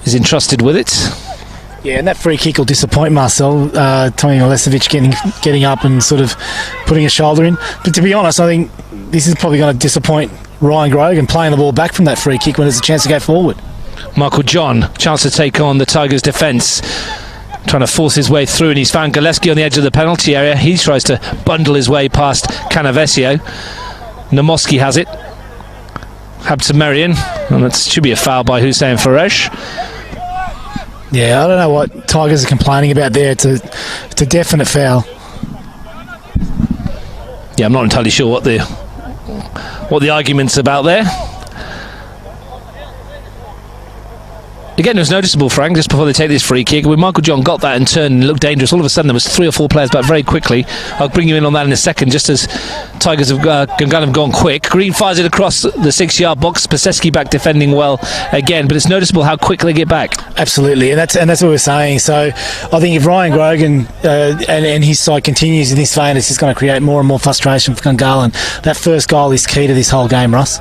is entrusted with it. Yeah, and that free kick will disappoint Marcel. Tommy Milicevic getting up and sort of putting a shoulder in. But to be honest, I think this is probably going to disappoint Ryan Grogan playing the ball back from that free kick when there's a chance to go forward. Michael John, chance to take on the Tigers' defence. Trying to force his way through, and he's found Gillespie on the edge of the penalty area. He tries to bundle his way past Canavesio. Nomoski has it. Habtemarian, and that should be a foul by Hussein Faresh. Yeah, I don't know what Tigers are complaining about there. It's a definite foul. Yeah, I'm not entirely sure what the argument's about there. Again, it was noticeable, Frank, just before they take this free kick. When Michael John got that and turned and looked dangerous, all of a sudden there was 3 or 4 players back very quickly. I'll bring you in on that in a second, just as Tigers have gone quick. Green fires it across the 6-yard box. Paseski back defending well again, but it's noticeable how quick they get back. Absolutely, and that's what we're saying. So I think if Ryan Grogan and his side continues in this vein, it's just going to create more and more frustration for Gungahlin. That first goal is key to this whole game, Russ.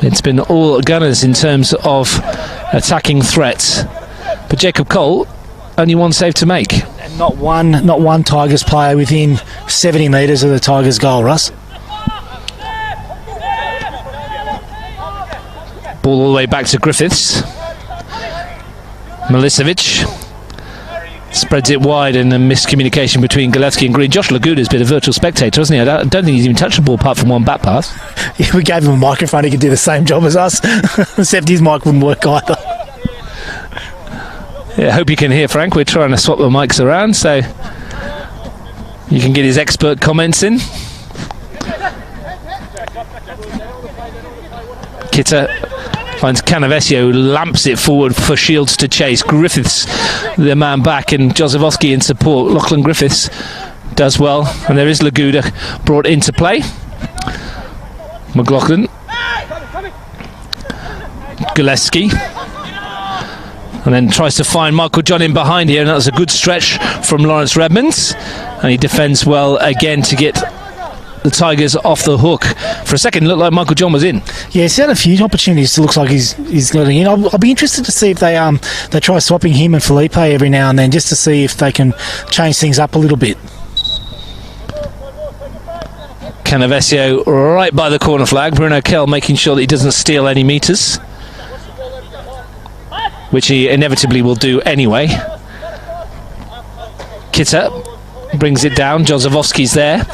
It's been all Gunners in terms of attacking threats, but Jacob Cole only 1 save to make, and not one Tigers player within 70 metres of the Tigers goal. Russ, ball all the way back to Griffiths. Milicevic spreads it wide, and a miscommunication between Gillespie and Green. Josh Laguda's been a virtual spectator, hasn't he? I don't think he's even touched the ball apart from 1 back pass. Yeah, we gave him a microphone. He could do the same job as us, except his mic wouldn't work either. Yeah, I hope you can hear Frank. We're trying to swap the mics around so you can get his expert comments in. Kitter finds Canavesio, who lamps it forward for Shields to chase. Griffiths, the man back, and Jozefowski in support. Lachlan Griffiths does well, and there is Laguda brought into play. McLaughlin. Gillespie. And then tries to find Michael John in behind here, and that's a good stretch from Lawrence Redmonds. And he defends well again to get the Tigers off the hook. For a second, it looked like Michael John was in. Yeah, he's had a few opportunities. It looks like he's getting in. I'll be interested to see if they try swapping him and Felipe every now and then, just to see if they can change things up a little bit. Canavesio right by the corner flag. Bruno Kell making sure that he doesn't steal any metres, which he inevitably will do anyway. Kitter brings it down. Jozefowski's there.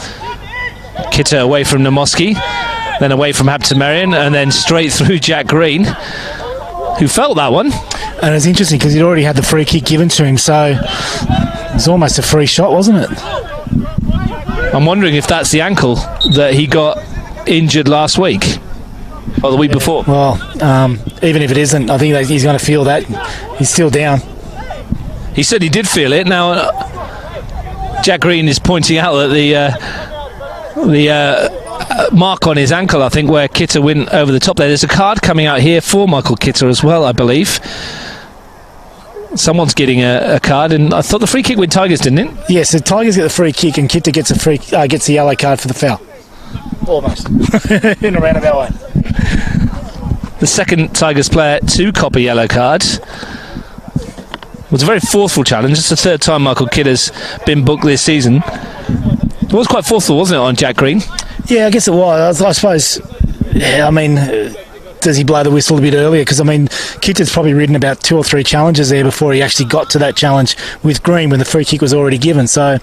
Kitter away from Nomoski, then away from Habtemarian, and then straight through Jack Green, who felt that one. And it's interesting because he'd already had the free kick given to him, so it was almost a free shot, wasn't it? I'm wondering if that's the ankle that he got injured last week. Oh, the week before. Well, even if it isn't, I think that he's going to feel that. He's still down. He said he did feel it. Now, Jack Green is pointing out that the mark on his ankle, I think, where Kitter went over the top there. There's a card coming out here for Michael Kitter as well, I believe. Someone's getting a card, and I thought the free kick went Tigers, didn't it? Yes, the Tigers get the free kick, and Kitter gets a yellow card for the foul. Almost. In a roundabout way. The second Tigers player to cop a yellow card. It was a very forceful challenge. It's the third time Michael Kitter's been booked this season. It was quite forceful, wasn't it, on Jack Green? Yeah, I guess it was. I suppose, yeah, I mean, does he blow the whistle a bit earlier? Because, I mean, Kitter's probably ridden about 2 or 3 challenges there before he actually got to that challenge with Green when the free kick was already given. So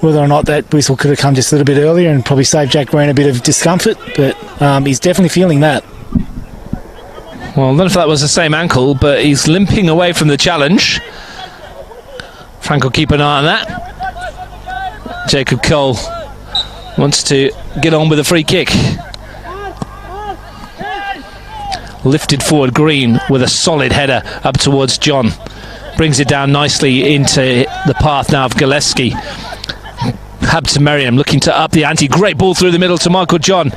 whether or not that whistle could have come just a little bit earlier and probably saved Jack Green a bit of discomfort, but he's definitely feeling that. Well, I don't know if that was the same ankle, but he's limping away from the challenge. Frank will keep an eye on that. Jacob Cole wants to get on with a free kick. Lifted forward Green with a solid header up towards John. Brings it down nicely into the path now of Gillespie. Habtemariam looking to up the ante. Great ball through the middle to Michael John.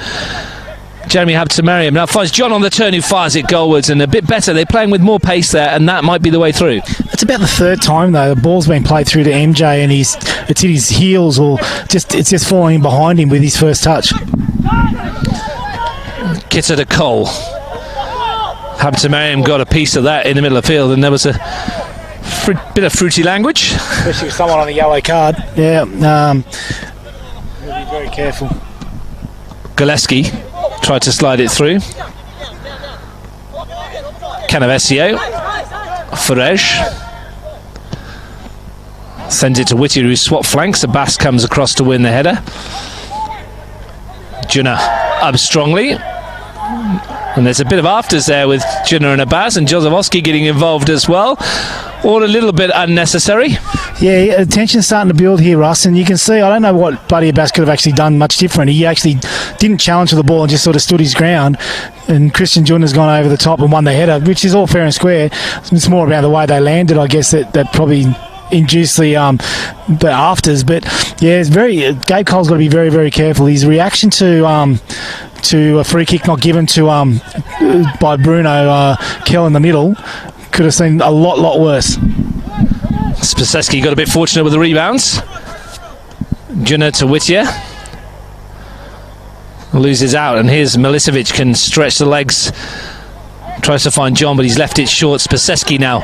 Jeremy Habtemariam now finds John on the turn, who fires it goalwards, and a bit better. They're playing with more pace there, and that might be the way through. It's about the third time though the ball's been played through to MJ, and it's hit his heels, or it's just falling in behind him with his first touch. Kitter to Cole. Habtemariam got a piece of that in the middle of the field, and there was a bit of fruity language, especially with someone on the yellow card. Yeah, be very careful. Gillespie tried to slide it through. Canavesio. Ferej sends it to Whittier, who swap flanks. Abbas comes across to win the header. Junna up strongly. And there's a bit of afters there with Junna and Abbas, and Jozefowski getting involved as well. All a little bit unnecessary. Yeah, tension's starting to build here, Russ, and you can see, I don't know what Buddy Abbas could have actually done much different. He actually didn't challenge for the ball and just sort of stood his ground, and Christian Junna's gone over the top and won the header, which is all fair and square. It's more about the way they landed, I guess, that probably induced the afters. But yeah, it's Gabe Cole's got to be very, very careful. His reaction to a free kick not given to by Bruno Kell in the middle could have seen a lot worse. Spaseski got a bit fortunate with the rebounds. Junna to Whittier. Loses out, and here's Milicevic, can stretch the legs. Tries to find John, but he's left it short. Spaseski now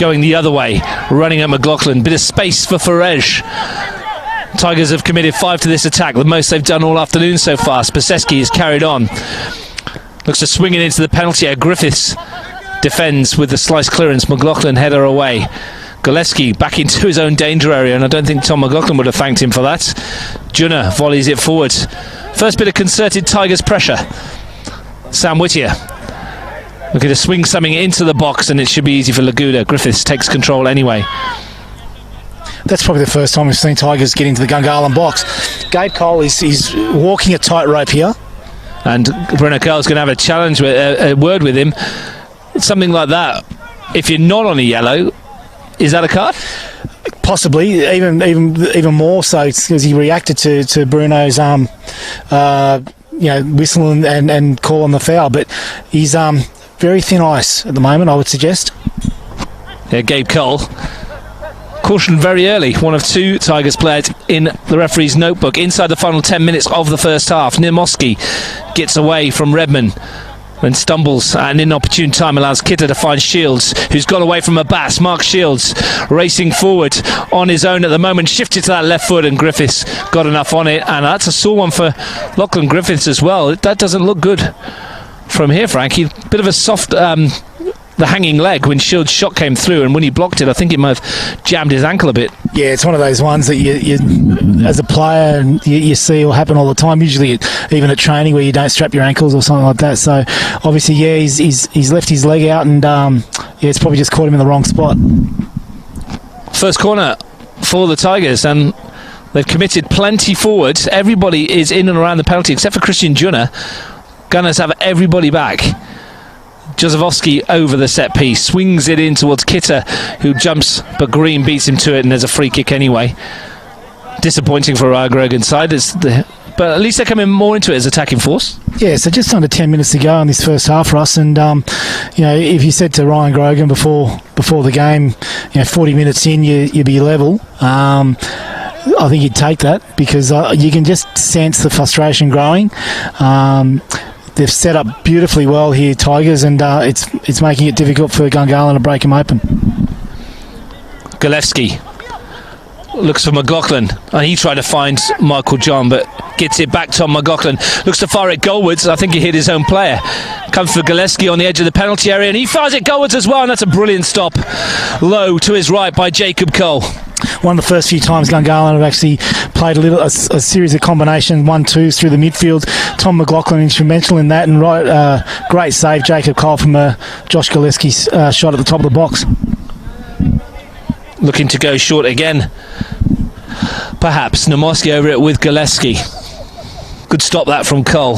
going the other way, running at McLaughlin. Bit of space for Ferej. Tigers have committed 5 to this attack, the most they've done all afternoon so far. Spaseski is carried on. Looks to swing it into the penalty area. Griffiths defends with the slice clearance. McLaughlin header away. Gillespie back into his own danger area, and I don't think Tom McLaughlin would have thanked him for that. Junna volleys it forward. First bit of concerted Tigers pressure. Sam Whittier looking to swing something into the box, and it should be easy for Laguda. Griffiths takes control anyway. That's probably the first time we've seen Tigers get into the Gungahlin box. Gabe Cole is walking a tightrope here. And Bruno Kell's going to have a challenge, a word with him. Something like that. If you're not on a yellow, is that a card? Possibly, even more so, because he reacted to Bruno's whistle and call on the foul. But he's very thin ice at the moment, I would suggest. Yeah, Gabe Cole cautioned very early. One of 2 Tigers players in the referee's notebook. Inside the final 10 minutes of the first half, Nimoski gets away from Redman and stumbles at an inopportune time, allows Kitter to find Shields, who's got away from Abbas. Mark Shields racing forward on his own at the moment, shifted to that left foot, and Griffiths got enough on it, and that's a sore one for Lachlan Griffiths as well. That doesn't look good from here, Frankie. Bit of a soft the hanging leg when Shields' shot came through, and when he blocked it, I think it might have jammed his ankle a bit. Yeah, it's one of those ones that you as a player, you see will happen all the time, usually even at training where you don't strap your ankles or something like that. So obviously, yeah, he's left his leg out, and it's probably just caught him in the wrong spot. First corner for the Tigers, and they've committed plenty forward. Everybody is in and around the penalty except for Christian Junna. Gunners have everybody back. Jozefowski over the set piece, swings it in towards Kitter, who jumps, but Green beats him to it, and there's a free kick anyway. Disappointing for Grogan's side, but at least they're coming more into it as attacking force. Yeah, so just under 10 minutes to go in this first half, Russ, and if you said to Ryan Grogan before the game, 40 minutes in, you'd be level. I think you'd take that because you can just sense the frustration growing. They've set up beautifully well here, Tigers, and it's making it difficult for Gungahlin to break them open. Galevsky looks for McLaughlin, and he tried to find Michael John, but gets it back to McLaughlin. Looks to fire it goalwards. I think he hit his own player. Comes for Galevsky on the edge of the penalty area, and he fires it goalwards as well, and that's a brilliant stop. Low to his right by Jacob Cole. One of the first few times Gungahlin have actually played a series of combinations, 1-2s through the midfield. Tom McLaughlin instrumental in that, and great save, Jacob Cole, from Josh Galevsky's shot at the top of the box. Looking to go short again. Perhaps Namoski over it with Galevsky. Good stop that from Cole.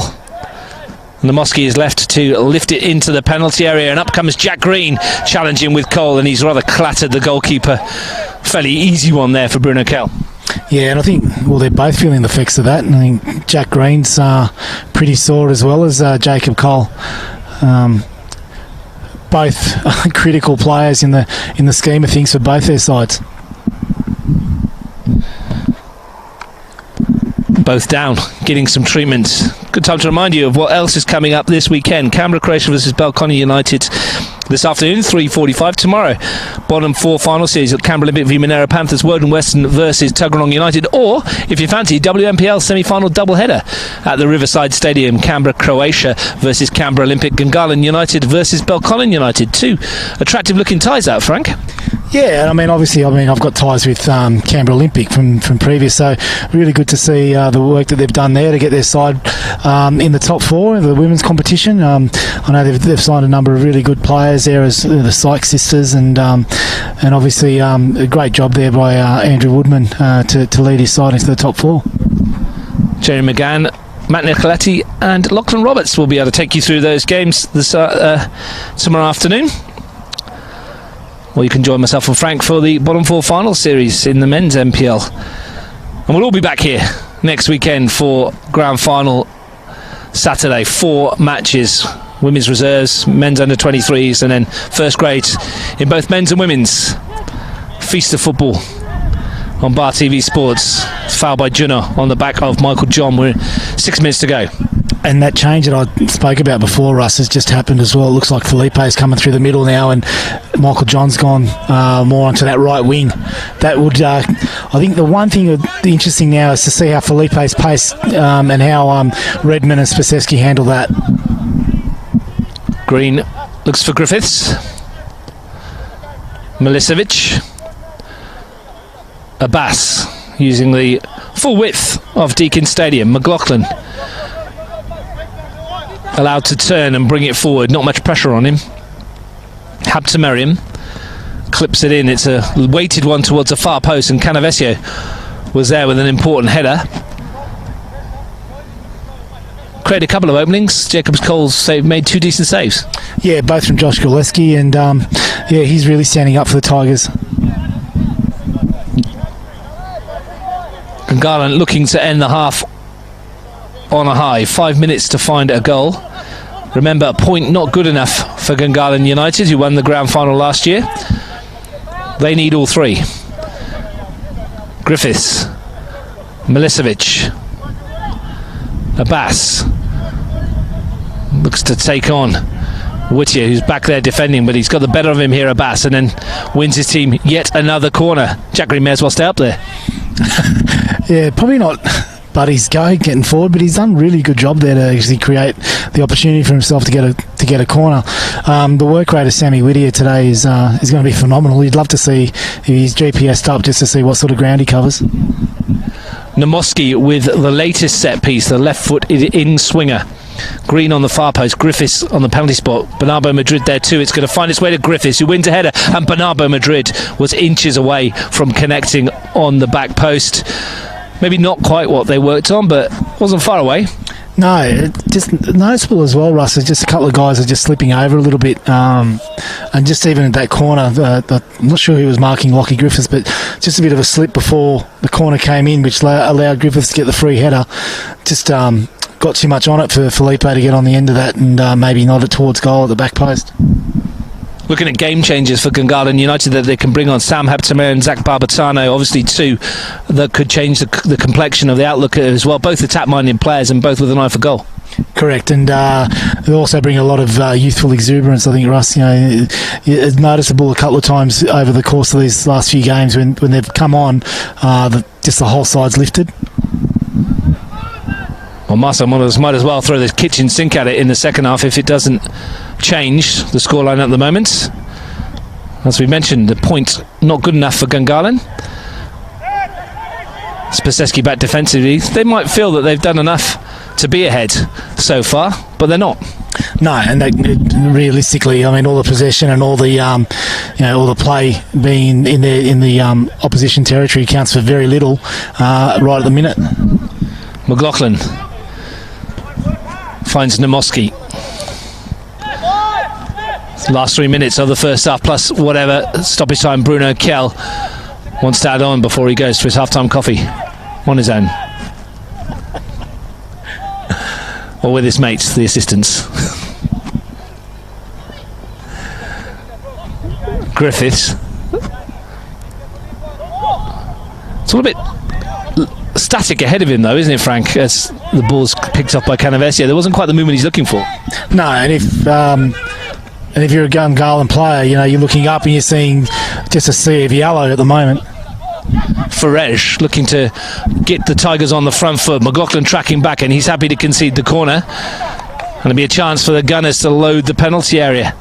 Namoski is left to lift it into the penalty area, and up comes Jack Green challenging with Cole, and he's rather clattered the goalkeeper. Fairly easy one there for Bruno Kell. Yeah, and I think, they're both feeling the effects of that, and I think Jack Green's pretty sore as well as Jacob Cole. Both critical players in the scheme of things for both their sides. Both down, getting some treatment. Good time to remind you of what else is coming up this weekend. Canberra Croatia versus Belconnen United this afternoon, 3:45. Tomorrow, bottom four final series at Canberra Olympic v Monero Panthers, Woden Western versus Tuggeranong United, or, if you fancy, WMPL semi-final doubleheader at the Riverside Stadium. Canberra Croatia versus Canberra Olympic, Gungahlin United versus Belconnen United. Two attractive looking ties out, Frank. Yeah, obviously, I've got ties with Canberra Olympic from previous, so really good to see the work that they've done there to get their side in the top four of the women's competition. I know they've signed a number of really good players there, as the Sykes sisters, and obviously a great job there by Andrew Woodman to lead his side into the top four. Jerry McGann, Matt Nicoletti and Lachlan Roberts will be able to take you through those games this tomorrow afternoon. Or you can join myself and Frank for the bottom four final series in the men's NPL. And we'll all be back here next weekend for grand final Saturday. 4 matches, women's reserves, men's under 23s, and then first grade in both men's and women's. Feast of football on Bar TV Sports. Foul by Juno on the back of Michael John. We're 6 minutes to go. And that change that I spoke about before, Russ, has just happened as well. It looks like Felipe's coming through the middle now, and Michael John's gone more onto that right wing. That would, I think, the one thing interesting now is to see how Felipe's pace and how Redmond and Spasevsky handle that. Green looks for Griffiths. Milicevic. Abbas using the full width of Deakin Stadium. McLaughlin allowed to turn and bring it forward. Not much pressure on him. Habtemariam clips it in. It's a weighted one towards the far post, and Canavesio was there with an important header. Created a couple of openings. Jacobs Cole's made 2 decent saves. Yeah, both from Josh Gillespie, and he's really standing up for the Tigers. Gungahlin looking to end the half on a high. 5 minutes to find a goal. Remember, a point not good enough for Gungahlin United, who won the grand final last year. They need all 3. Griffiths, Milicevic, Abbas looks to take on Whittier, who's back there defending, but he's got the better of him here, Abbas, and then wins his team yet another corner. Jack Green may as well stay up there. Yeah, probably not Buddy's go getting forward, but he's done a really good job there to actually create the opportunity for himself to get a corner. The work rate of Sammy Whittier today is going to be phenomenal. You'd love to see if he's GPS'd up just to see what sort of ground he covers. Namoski with the latest set piece, the left foot in swinger. Green on the far post, Griffiths on the penalty spot. Bernardo Madrid there too. It's going to find its way to Griffiths, who wins a header, and Bernardo Madrid was inches away from connecting on the back post. Maybe not quite what they worked on, but wasn't far away. No, just noticeable as well, Russ. Just a couple of guys are just slipping over a little bit, and just even at that corner, I'm not sure who was marking Lockie Griffiths, but just a bit of a slip before the corner came in, which allowed Griffiths to get the free header. Just got too much on it for Felipe to get on the end of that and maybe nod it towards goal at the back post. Looking at game changers for Gungahlin United that they can bring on Sam Haptamir and Zach Barbatano, obviously two that could change the complexion of the outlook as well. Both attack-minded players and both with an eye for goal. Correct, and they also bring a lot of youthful exuberance. I think, Russ, it's noticeable a couple of times over the course of these last few games when they've come on, just the whole side's lifted. Well, Marcel Monos might as well throw the kitchen sink at it in the second half if it doesn't change the scoreline at the moment. As we mentioned, the point not good enough for Gungahlin. Spaseski back defensively. They might feel that they've done enough to be ahead so far, but they're not. No, and realistically, I mean, all the possession and all the all the play being in the opposition territory counts for very little right at the minute. McLaughlin finds Namoski. Last 3 minutes of the first half, plus whatever stoppage time Bruno Kell wants to add on before he goes to his half-time coffee on his own. Or with his mates, the assistants. Griffiths. It's all a bit static ahead of him though, isn't it, Frank, as the ball's picked up by Canavesio? There wasn't quite the movement he's looking for. No, and if you're a Gungahlin player, you're looking up and you're seeing just a sea of yellow at the moment. Farej looking to get the Tigers on the front foot. McLaughlin tracking back, and he's happy to concede the corner. And it'll be a chance for the Gunners to load the penalty area.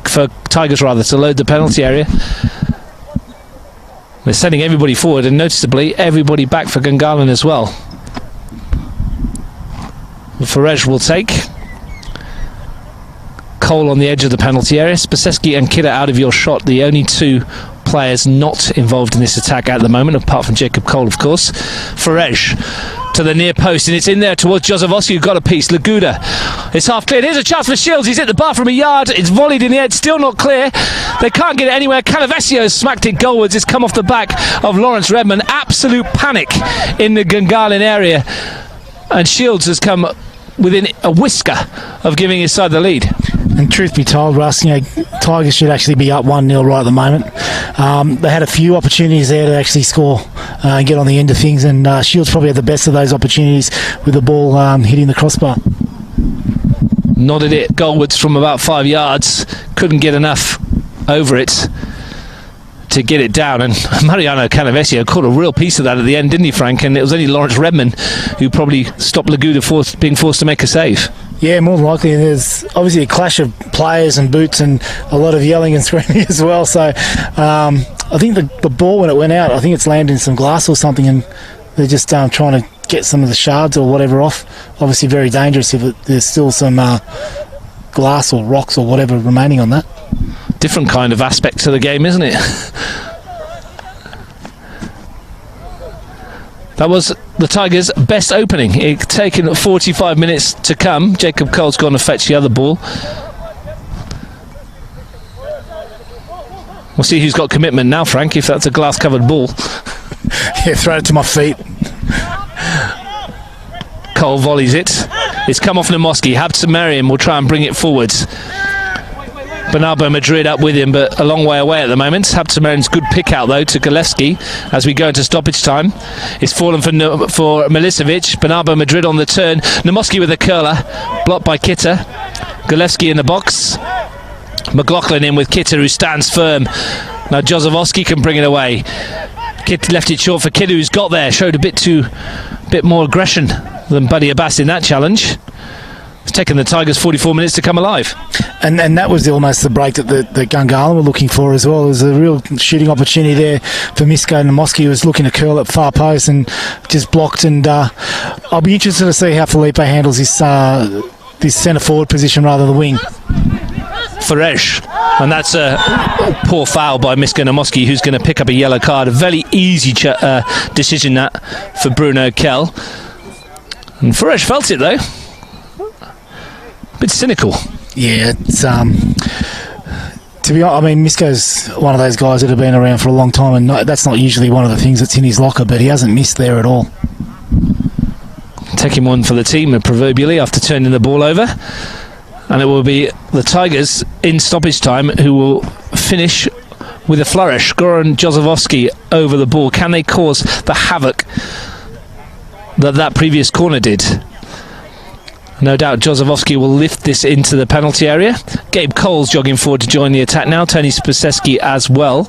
For Tigers, rather, to load the penalty area. They're sending everybody forward, and noticeably everybody back for Gungahlin as well. Farej will take. Cole on the edge of the penalty area. Spaseski and Kidder out of your shot. The only two players not involved in this attack at the moment, apart from Jacob Cole, of course. Farej to the near post, and it's in there towards Josevosky, who got a piece. Laguda, it's half cleared. Here's a chance for Shields. He's hit the bar from a yard. It's volleyed in the head, still not clear. They can't get it anywhere. Canavesio smacked it goalwards. It's come off the back of Lawrence Redmond. Absolute panic in the Gungahlin area, and Shields has come within a whisker of giving his side the lead. And truth be told, Russ, Tigers should actually be up 1-0 right at the moment. They had a few opportunities there to actually score and get on the end of things, and Shields probably had the best of those opportunities with the ball hitting the crossbar. Nodded it goalwards from about 5 yards. Couldn't get enough over it to get it down, and Mariano Canavesio caught a real piece of that at the end, didn't he, Frank? And it was only Lawrence Redmond who probably stopped Laguda being forced to make a save. Yeah, more than likely. There's obviously a clash of players and boots and a lot of yelling and screaming as well. So I think the ball, when it went out, I think it's landed in some glass or something, and they're just trying to get some of the shards or whatever off. Obviously very dangerous if there's still some glass or rocks or whatever remaining on that. Different kind of aspect to the game, isn't it? That was the Tigers' best opening. It taken 45 minutes to come. Jacob Cole's gone to fetch the other ball. We'll see who's got commitment now, Frank, if that's a glass-covered ball. Yeah, throw it to my feet. Cole volleys it. It's come off Namoski. Habtemariam will try and bring it forwards. Bernardo Madrid up with him, but a long way away at the moment. Habtemariam's good pick out, though, to Galevsky as we go into stoppage time. It's fallen for Milicevic. Bernardo Madrid on the turn. Namoski with a curler. Blocked by Kitter. Galevsky in the box. McLaughlin in with Kitter, who stands firm. Now Josevosky can bring it away. Kit left it short for Kidder, who's got there. Showed a bit more aggression than Buddy Abbas in that challenge. It's taken the Tigers 44 minutes to come alive. And that was almost the break that the Gungahlin were looking for as well. There was a real shooting opportunity there for Misko Namoski, who was looking to curl at far post and just blocked. And I'll be interested to see how Felipe handles this centre forward position rather than the wing. Farej, and that's a poor foul by Misko Namoski, who's going to pick up a yellow card. A very easy decision that for Bruno Kell. And Farej felt it though. bit cynical. Yeah, it's to be honest, I mean, Misko's one of those guys that have been around for a long time, and that's not usually one of the things that's in his locker, but he hasn't missed there at all. Taking one for the team, proverbially, after turning the ball over. And it will be the Tigers in stoppage time who will finish with a flourish. Goran Jozefovski over the ball. Can they cause the havoc that previous corner did? No doubt Jozefovski will lift this into the penalty area. Gabe Cole's jogging forward to join the attack now. Tony Spaseski as well.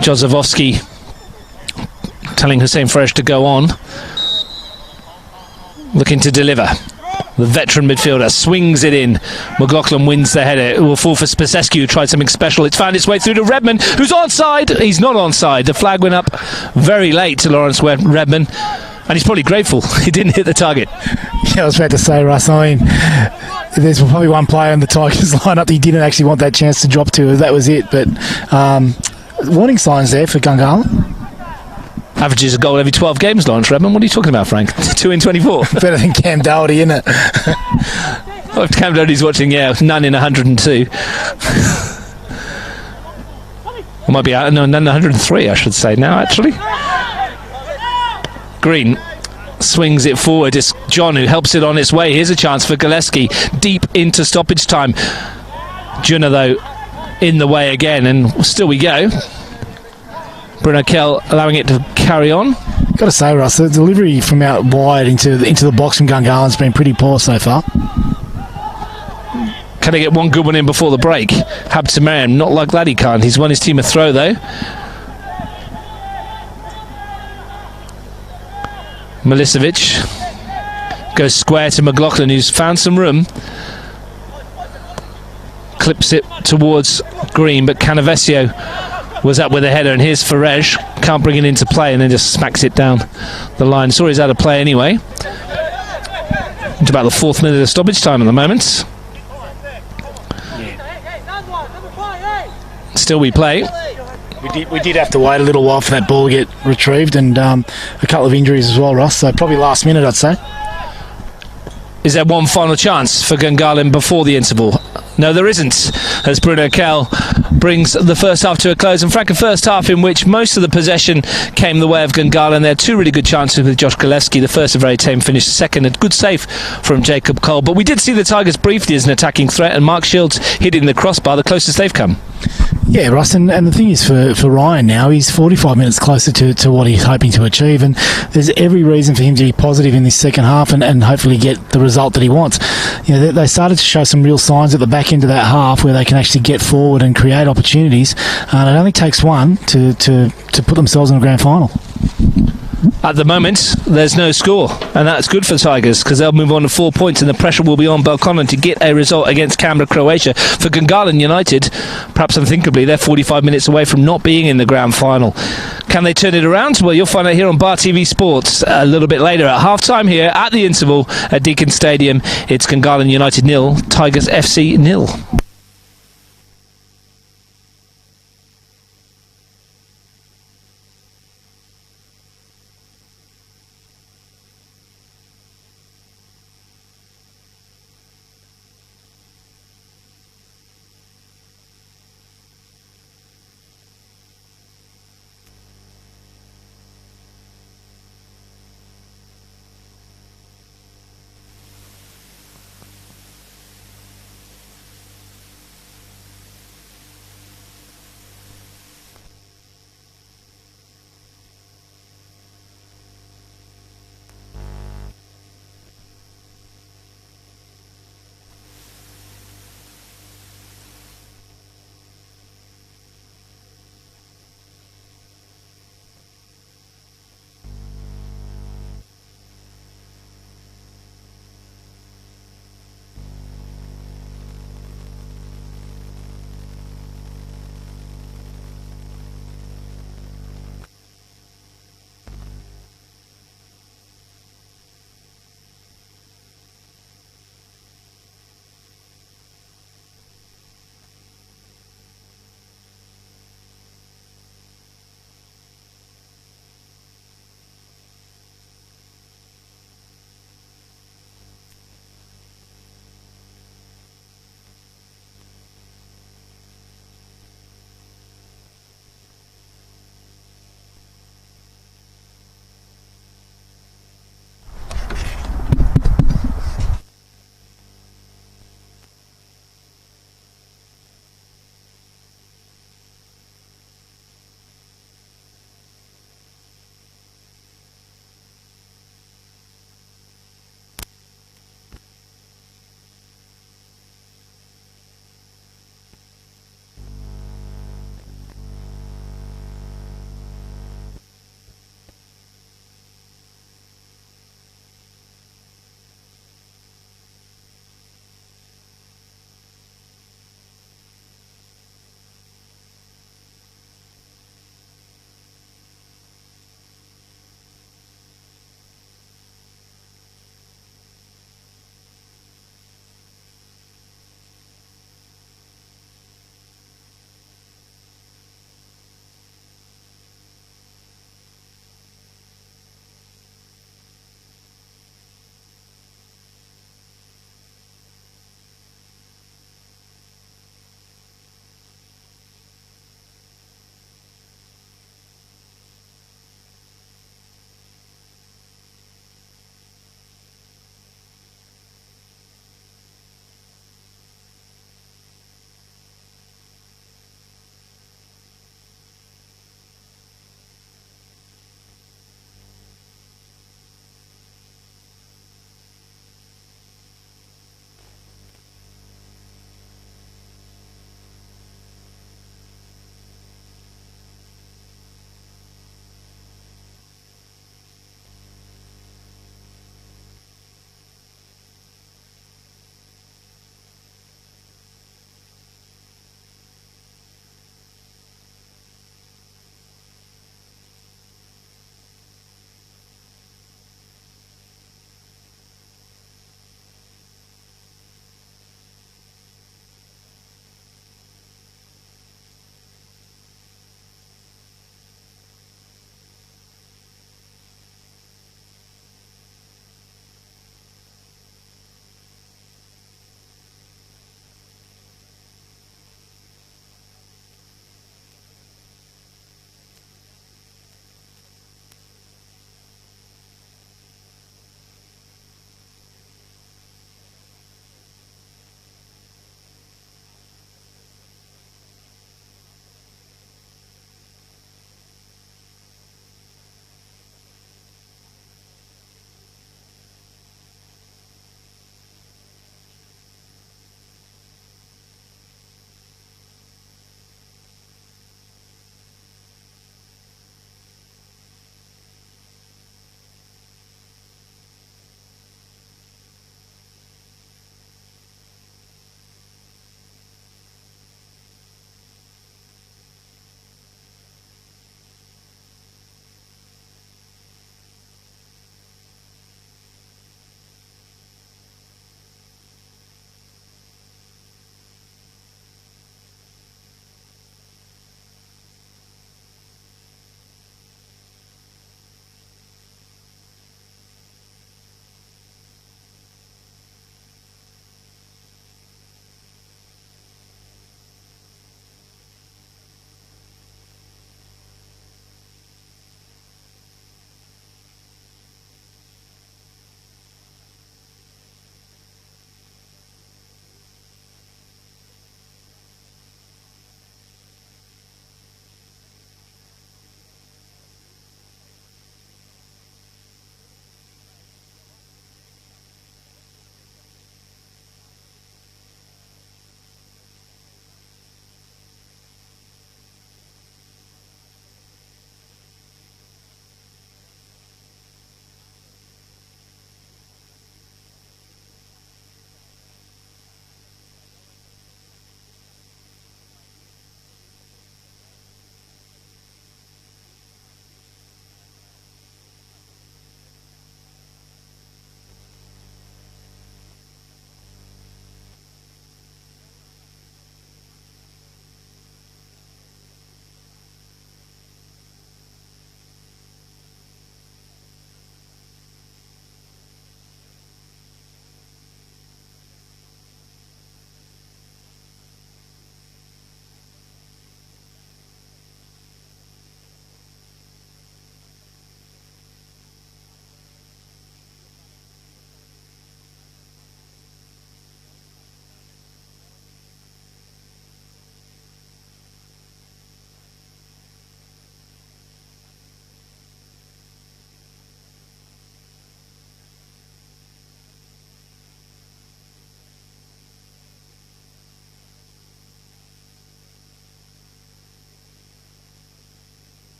Jozefovski telling Hussein Fresh to go on. Looking to deliver. The veteran midfielder swings it in. McLaughlin wins the header. It will fall for Spaseski, who tried something special. It's found its way through to Redmond, who's onside. He's not onside. The flag went up very late to Lawrence Redmond, and he's probably grateful he didn't hit the target. Yeah, I was about to say, Russ, I mean, there's probably one player in the Tigers lineup that he didn't actually want that chance to drop to. That was it. But warning signs there for Gungahlin. Averages a goal every 12 games, Lawrence Redmond. What are you talking about, Frank? 2 in 24. Better than Cam Doherty, isn't it? Oh, Cam Doherty's watching, yeah, 9 in 102. It might be, no, 9 in 103, I should say now, actually. Green swings it forward. It's John who helps it on its way. Here's a chance for Gillespie, deep into stoppage time. Juna, though, in the way again, and still we go. Bruno Kell allowing it to carry on. Got to say, Russ, the delivery from out wide into the box from Gungahlin has been pretty poor so far. Can they get one good one in before the break? Habtemariam, not like that he can't. He's won his team a throw though. Milicevic goes square to McLaughlin, who's found some room. Clips it towards Green, but Canavesio was up with a header, and here's Farej. Can't bring it into play, and then just smacks it down the line. Saw he's out of play anyway. Into about the 4th minute of stoppage time at the moment. Still we play. We did have to wait a little while for that ball to get retrieved, and a couple of injuries as well, Ross. So probably last minute, I'd say. Is there one final chance for Gungahlin before the interval? No, there isn't, as Bruno Kell brings the first half to a close. And Frank, a first half in which most of the possession came the way of Gungahlin. There are 2 really good chances with Josh Gillespie. The first a very tame finish, second a good save from Jacob Cole. But we did see the Tigers briefly as an attacking threat, and Mark Shields hitting the crossbar, the closest they've come. Yeah, Ross, and the thing is for Ryan now, he's 45 minutes closer to what he's hoping to achieve, and there's every reason for him to be positive in this second half and hopefully get the result that he wants. You know, they started to show some real signs at the back end of that half where they can actually get forward and create opportunities, and it only takes one to put themselves in a grand final. At the moment, there's no score, and that's good for Tigers because they'll move on to 4 points, and the pressure will be on Belconnen to get a result against Canberra, Croatia. For Gungahlin United, perhaps unthinkably, they're 45 minutes away from not being in the grand final. Can they turn it around? Well, you'll find out here on Bar TV Sports a little bit later at half-time here at the interval at Deakin Stadium. It's Gungahlin United 0, Tigers FC 0.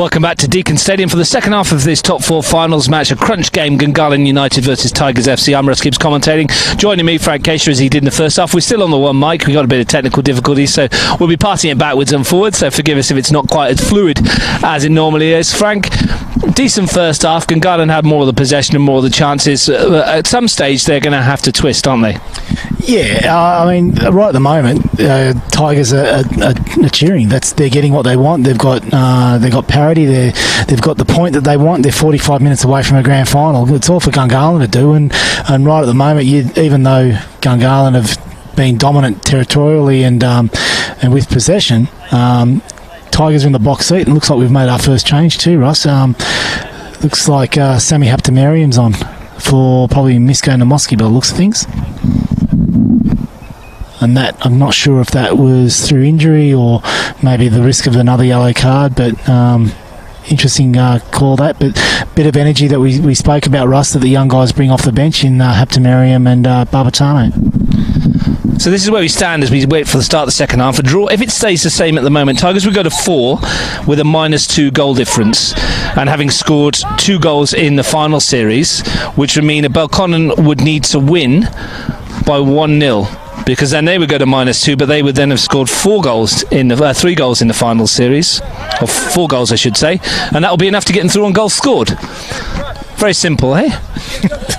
Welcome back to Deakin Stadium for the second half of this top four finals match, a crunch game, Gungahlin United versus Tigers FC. I'm Russ Gibbs commentating. Joining me, Frank Keisha, as he did in the first half. We're still on the one mic. We got a bit of technical difficulties, so we'll be passing it backwards and forwards, so forgive us if it's not quite as fluid as it normally is. Frank, decent first half. Gungahlin had more of the possession and more of the chances. At some stage, they're going to have to twist, aren't they? Yeah, I mean, right at the moment, Tigers are cheering. They're getting what they want. They've got parity. They've got the point that they want. They're 45 minutes away from a grand final. It's all for Gungahlin to do. And right at the moment, even though Gungahlin have been dominant territorially and with possession, Tigers are in the box seat. And looks like we've made our first change too, Russ. Looks like Sammy Haptamariam's on for probably Misko Namoski by the looks of things. And that, I'm not sure if that was through injury or maybe the risk of another yellow card, but interesting call that. But bit of energy that we spoke about, Russ, that the young guys bring off the bench in Haptamariam and Barbatano. So this is where we stand as we wait for the start of the second half. A draw, if it stays the same at the moment, Tigers would go to 4 with a -2 goal difference, and having scored 2 goals in the final series, which would mean that Belconnen would need to win by 1-0. Because then they would go to -2, but they would then have scored 3 goals in the final series, or 4 goals, I should say, and that will be enough to get them through on goals scored. Very simple, eh?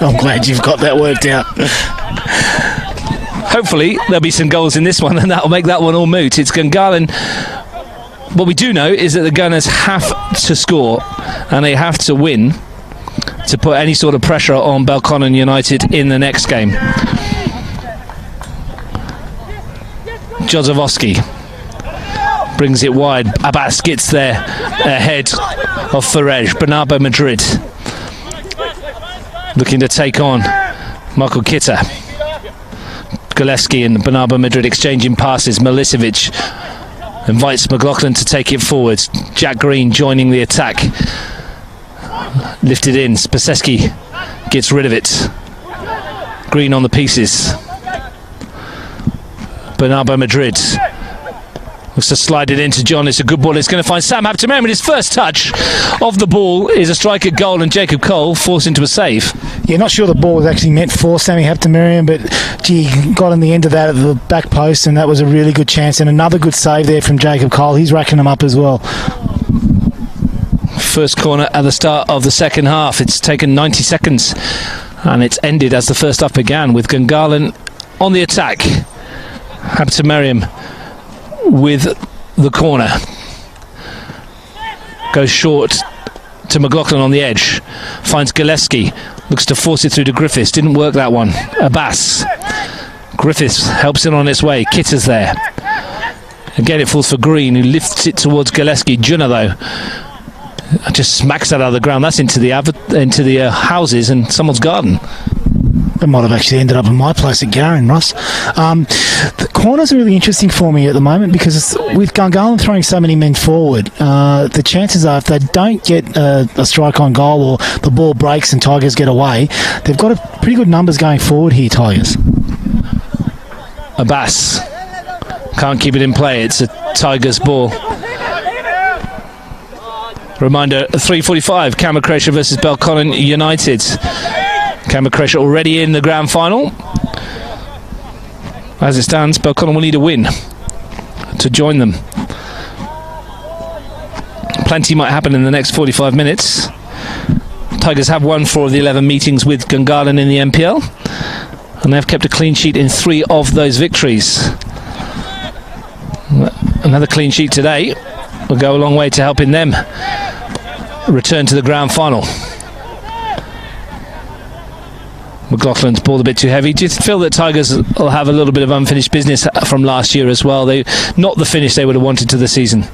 I'm glad you've got that worked out. Hopefully there'll be some goals in this one, and that'll make that one all moot. It's Gungahlin. What we do know is that the Gunners have to score, and they have to win to put any sort of pressure on Belconnen United in the next game. Jozowski brings it wide. Abbas gets there ahead of Farej. Bernardo Madrid looking to take on Michael Kitta. Gillespie and Bernardo Madrid exchanging passes. Milicevic invites McLaughlin to take it forward. Jack Green joining the attack. Lifted in. Spaseski gets rid of it. Green on the pieces. Bernardo Madrid looks to slide it into John. It's a good ball. It's going to find Sam Haptamariam. His first touch of the ball is a strike at goal, and Jacob Cole forced into a save. Yeah, not sure the ball was actually meant for Sammy Haptamariam, but gee, got on the end of that at the back post, and that was a really good chance. And another good save there from Jacob Cole. He's racking them up as well. First corner at the start of the second half. It's taken 90 seconds, and it's ended as the first half began with Gungahlin on the attack. Haptamariam with the corner. Goes short to McLaughlin on the edge. Finds Gillespie. Looks to force it through to Griffiths. Didn't work that one. Abbas. Griffiths helps it on its way. Kitter's there. Again it falls for Green, who lifts it towards Gillespie. Junna, though, just smacks that out of the ground. That's into the houses and someone's garden. That might have actually ended up in my place at Garran, Russ. The corners are really interesting for me at the moment because with Gungahlin throwing so many men forward, the chances are if they don't get a strike on goal or the ball breaks and Tigers get away, they've got pretty good numbers going forward here, Tigers. Abbas can't keep it in play. It's a Tigers ball. Reminder, 3:45, Camera Croatia versus Belconnen United. Camera Croatia already in the grand final. As it stands, Belconnen will need a win to join them. Plenty might happen in the next 45 minutes. Tigers have won 4 of the 11 meetings with Gungahlin in the NPL, and they've kept a clean sheet in 3 of those victories. Another clean sheet today will go a long way to helping them return to the grand final. McLaughlin's ball a bit too heavy. Do you feel that Tigers will have a little bit of unfinished business from last year as well? They not the finish they would have wanted to the season.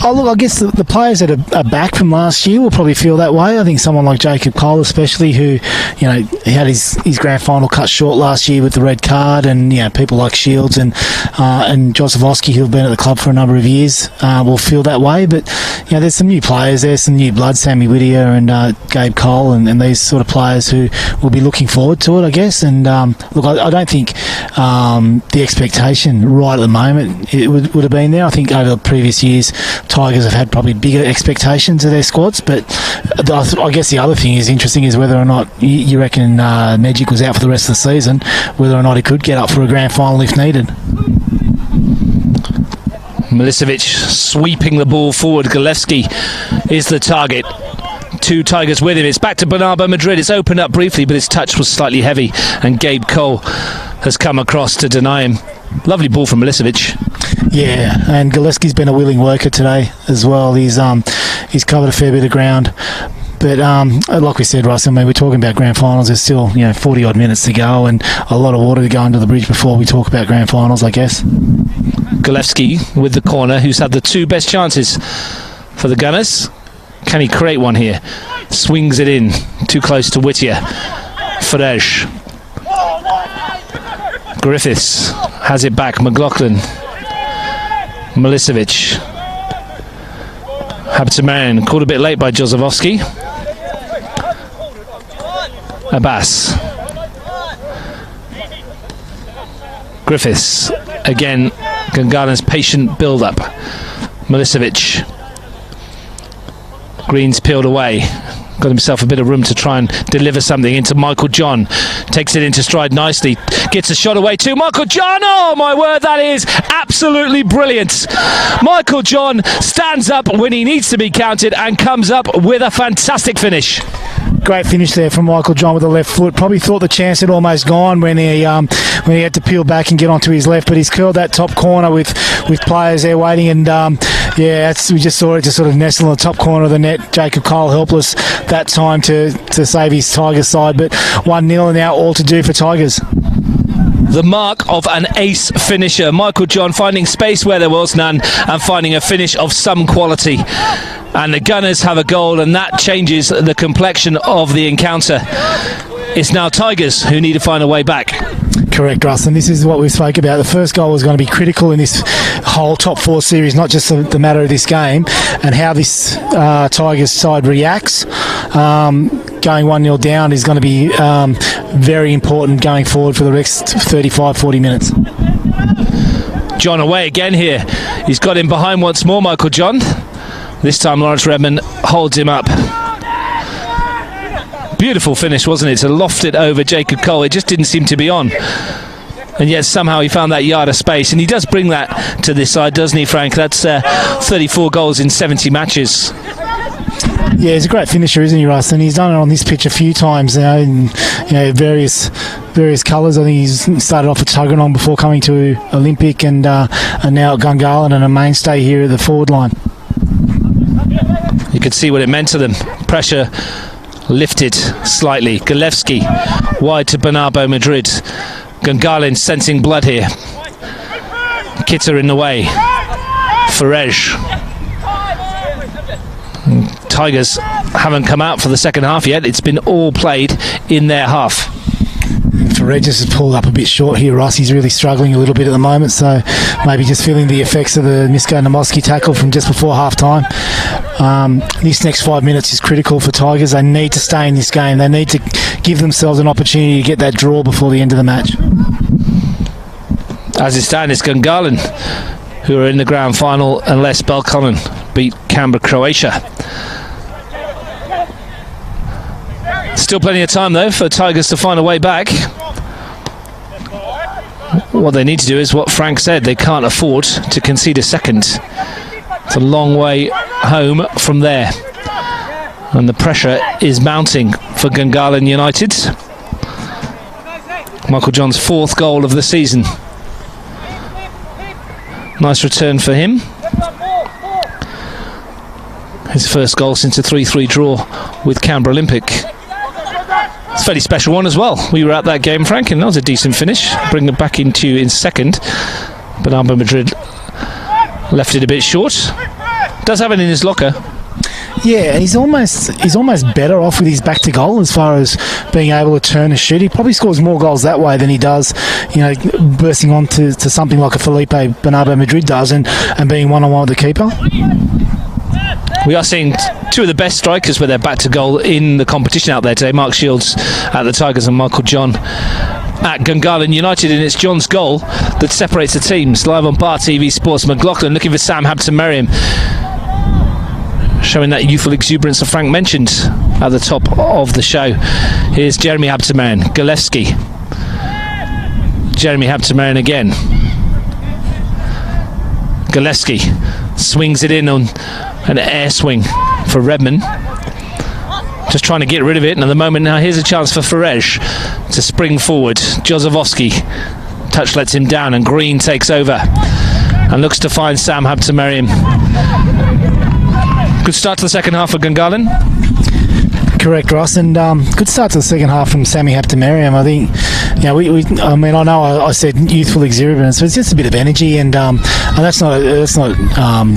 Oh, look, I guess the players that are back from last year will probably feel that way. I think someone like Jacob Cole especially, who, you know, he had his grand final cut short last year with the red card, and, you know, people like Shields and Jozowski, who have been at the club for a number of years, will feel that way. But, you know, there's some new players, there's some new blood, Sammy Whittier and Gabe Cole and these sort of players who will be looking forward to it, I guess. And look, I don't think the expectation right at the moment it would have been there. I think over the previous years, Tigers have had probably bigger expectations of their squads, but I guess the other thing is interesting is whether or not you reckon Negic was out for the rest of the season, whether or not he could get up for a grand final if needed. Milicevic sweeping the ball forward. Galevsky is the target. Two Tigers with him. It's back to Bernardo Madrid. It's opened up briefly, but his touch was slightly heavy, and Gabe Cole has come across to deny him. Lovely ball from Milicevic. Yeah, and Gillespie's been a willing worker today as well. He's covered a fair bit of ground. But like we said, Russ, I mean, we're talking about grand finals. There's still 40 odd minutes to go, and a lot of water to go under the bridge before we talk about grand finals, I guess. Galevsky with the corner, who's had the two best chances for the Gunners. Can he create one here? Swings it in, too close to Whittier. Ferej. Griffiths has it back. McLaughlin. Milicevic. Habtemarian called a bit late by Jozefowski. Abbas. Griffiths. Again, Gungahlin's patient build-up. Milicevic. Green's peeled away. Got himself a bit of room to try and deliver something into Michael John. Takes it into stride nicely. Gets a shot away to Michael John. Oh my word, that is absolutely brilliant. Michael John stands up when he needs to be counted and comes up with a fantastic finish. Great finish there from Michael John with the left foot. Probably thought the chance had almost gone when he had to peel back and get onto his left, but he's curled that top corner with players there waiting, and we just saw it just sort of nestle in the top corner of the net. Jacob Cole helpless that time to save his Tigers side, but 1-0 and now all to do for Tigers. The mark of an ace finisher. Michael John finding space where there was none and finding a finish of some quality. And the Gunners have a goal, and that changes the complexion of the encounter. It's now Tigers who need to find a way back. Correct, Russ, and this is what we spoke about. The first goal was going to be critical in this whole top four series, not just the matter of this game, and how this Tigers side reacts. Going 1-0 down is going to be very important going forward for the next 35-40 minutes. John away again here. He's got him behind once more, Michael John. This time Lawrence Redmond holds him up. Beautiful finish, wasn't it? To loft it over Jacob Cole. It just didn't seem to be on. And yet somehow he found that yard of space. And he does bring that to this side, doesn't he, Frank? That's 34 goals in 70 matches. Yeah, he's a great finisher, isn't he, Russ? And he's done it on this pitch a few times now in various colours. I think he's started off at Tuggeranong before coming to Olympic, and now at Gungahlin, and a mainstay here at the forward line. You could see what it meant to them. Pressure lifted slightly. Galevsky wide to Bernardo Madrid. Gungahlin sensing blood here. Kitter in the way. Ferej. Tigers haven't come out for the second half yet. It's been all played in their half. Ferej has pulled up a bit short here, Ross. He's really struggling a little bit at the moment, so maybe just feeling the effects of the Misko Namoski tackle from just before half time. This next 5 minutes is critical for Tigers. They need to stay in this game. They need to give themselves an opportunity to get that draw before the end of the match. As it stands, it's Gungahlin who are in the grand final unless Belconnen beat Canberra, Croatia. Still plenty of time though for Tigers to find a way back. What they need to do is what Frank said. They can't afford to concede a second. It's a long way home from there, and the pressure is mounting for Gungahlin United. Michael John's fourth goal of the season. Nice return for him. His first goal since a 3-3 draw with Canberra Olympic. It's a fairly special one as well. We were at that game, Frank, and that was a decent finish. Bring it back into you in second. But Bernardo Madrid left it a bit short. Does have it in his locker. Yeah, and he's almost better off with his back to goal as far as being able to turn and shoot. He probably scores more goals that way than he does, bursting on to something like a Felipe Bernardo Madrid does and being one-on-one with the keeper. We are seeing two of the best strikers with their back to goal in the competition out there today. Mark Shields at the Tigers and Michael John at Gungahlin United, and it's John's goal that separates the teams. Live on Bar TV Sports. McLaughlin looking for Sam Hampton-Merriam, showing that youthful exuberance that Frank mentioned at the top of the show. Here's Jeremy Hampton-Merriam. Galewski. Jeremy Hampton-Merriam again. Galewski swings it in on an air swing for Redmond. Just trying to get rid of it, and at the moment now here's a chance for Ferej to spring forward. Jozefowski touch lets him down, and Green takes over and looks to find Sam Hampton-Merriam. Good start to the second half for Gungahlin. Correct, Ross, and good start to the second half from Sammy Hampton-Merriam. I think, I know I said youthful exuberance, but it's just a bit of energy, and that's not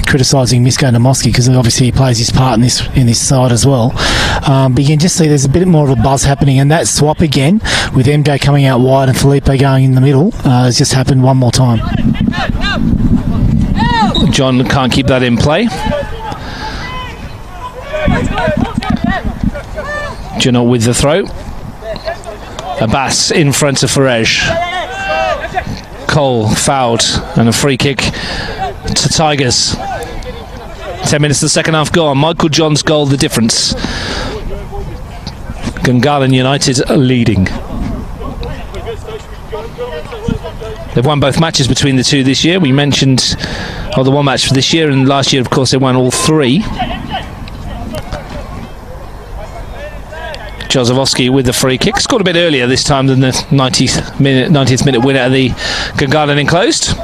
criticising Misko Namoski, because obviously he plays his part in this side as well. But you can just see there's a bit more of a buzz happening, and that swap again with MJ coming out wide and Felipe going in the middle has just happened one more time. John can't keep that in play. Juno with the throw. Abbas in front of Ferej. Cole fouled, and a free kick to Tigers. 10 minutes to the second half gone. Michael John's goal, the difference. Gungahlin United leading. They've won both matches between the two this year. We mentioned the one match for this year, and last year of course they won all three. Jozefowski with the free kick. Scored a bit earlier this time than the 90th minute winner at the Gungahlin enclosed.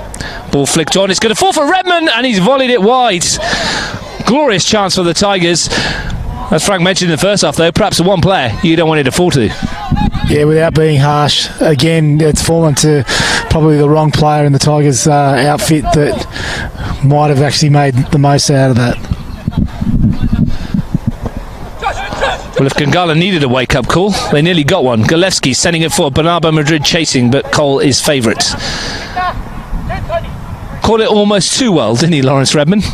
Ball flicked on. It's going to fall for Redmond, and he's volleyed it wide. Glorious chance for the Tigers. As Frank mentioned in the first half, though, perhaps the one player you don't want it to fall to. Yeah, without being harsh, again, it's fallen to probably the wrong player in the Tigers outfit that might have actually made the most out of that. Well, if Gungahlin needed a wake-up call, they nearly got one. Galewski sending it forward. Bernardo Madrid chasing, but Cole is favourite. Caught it almost too well, didn't he, Lawrence Redmond?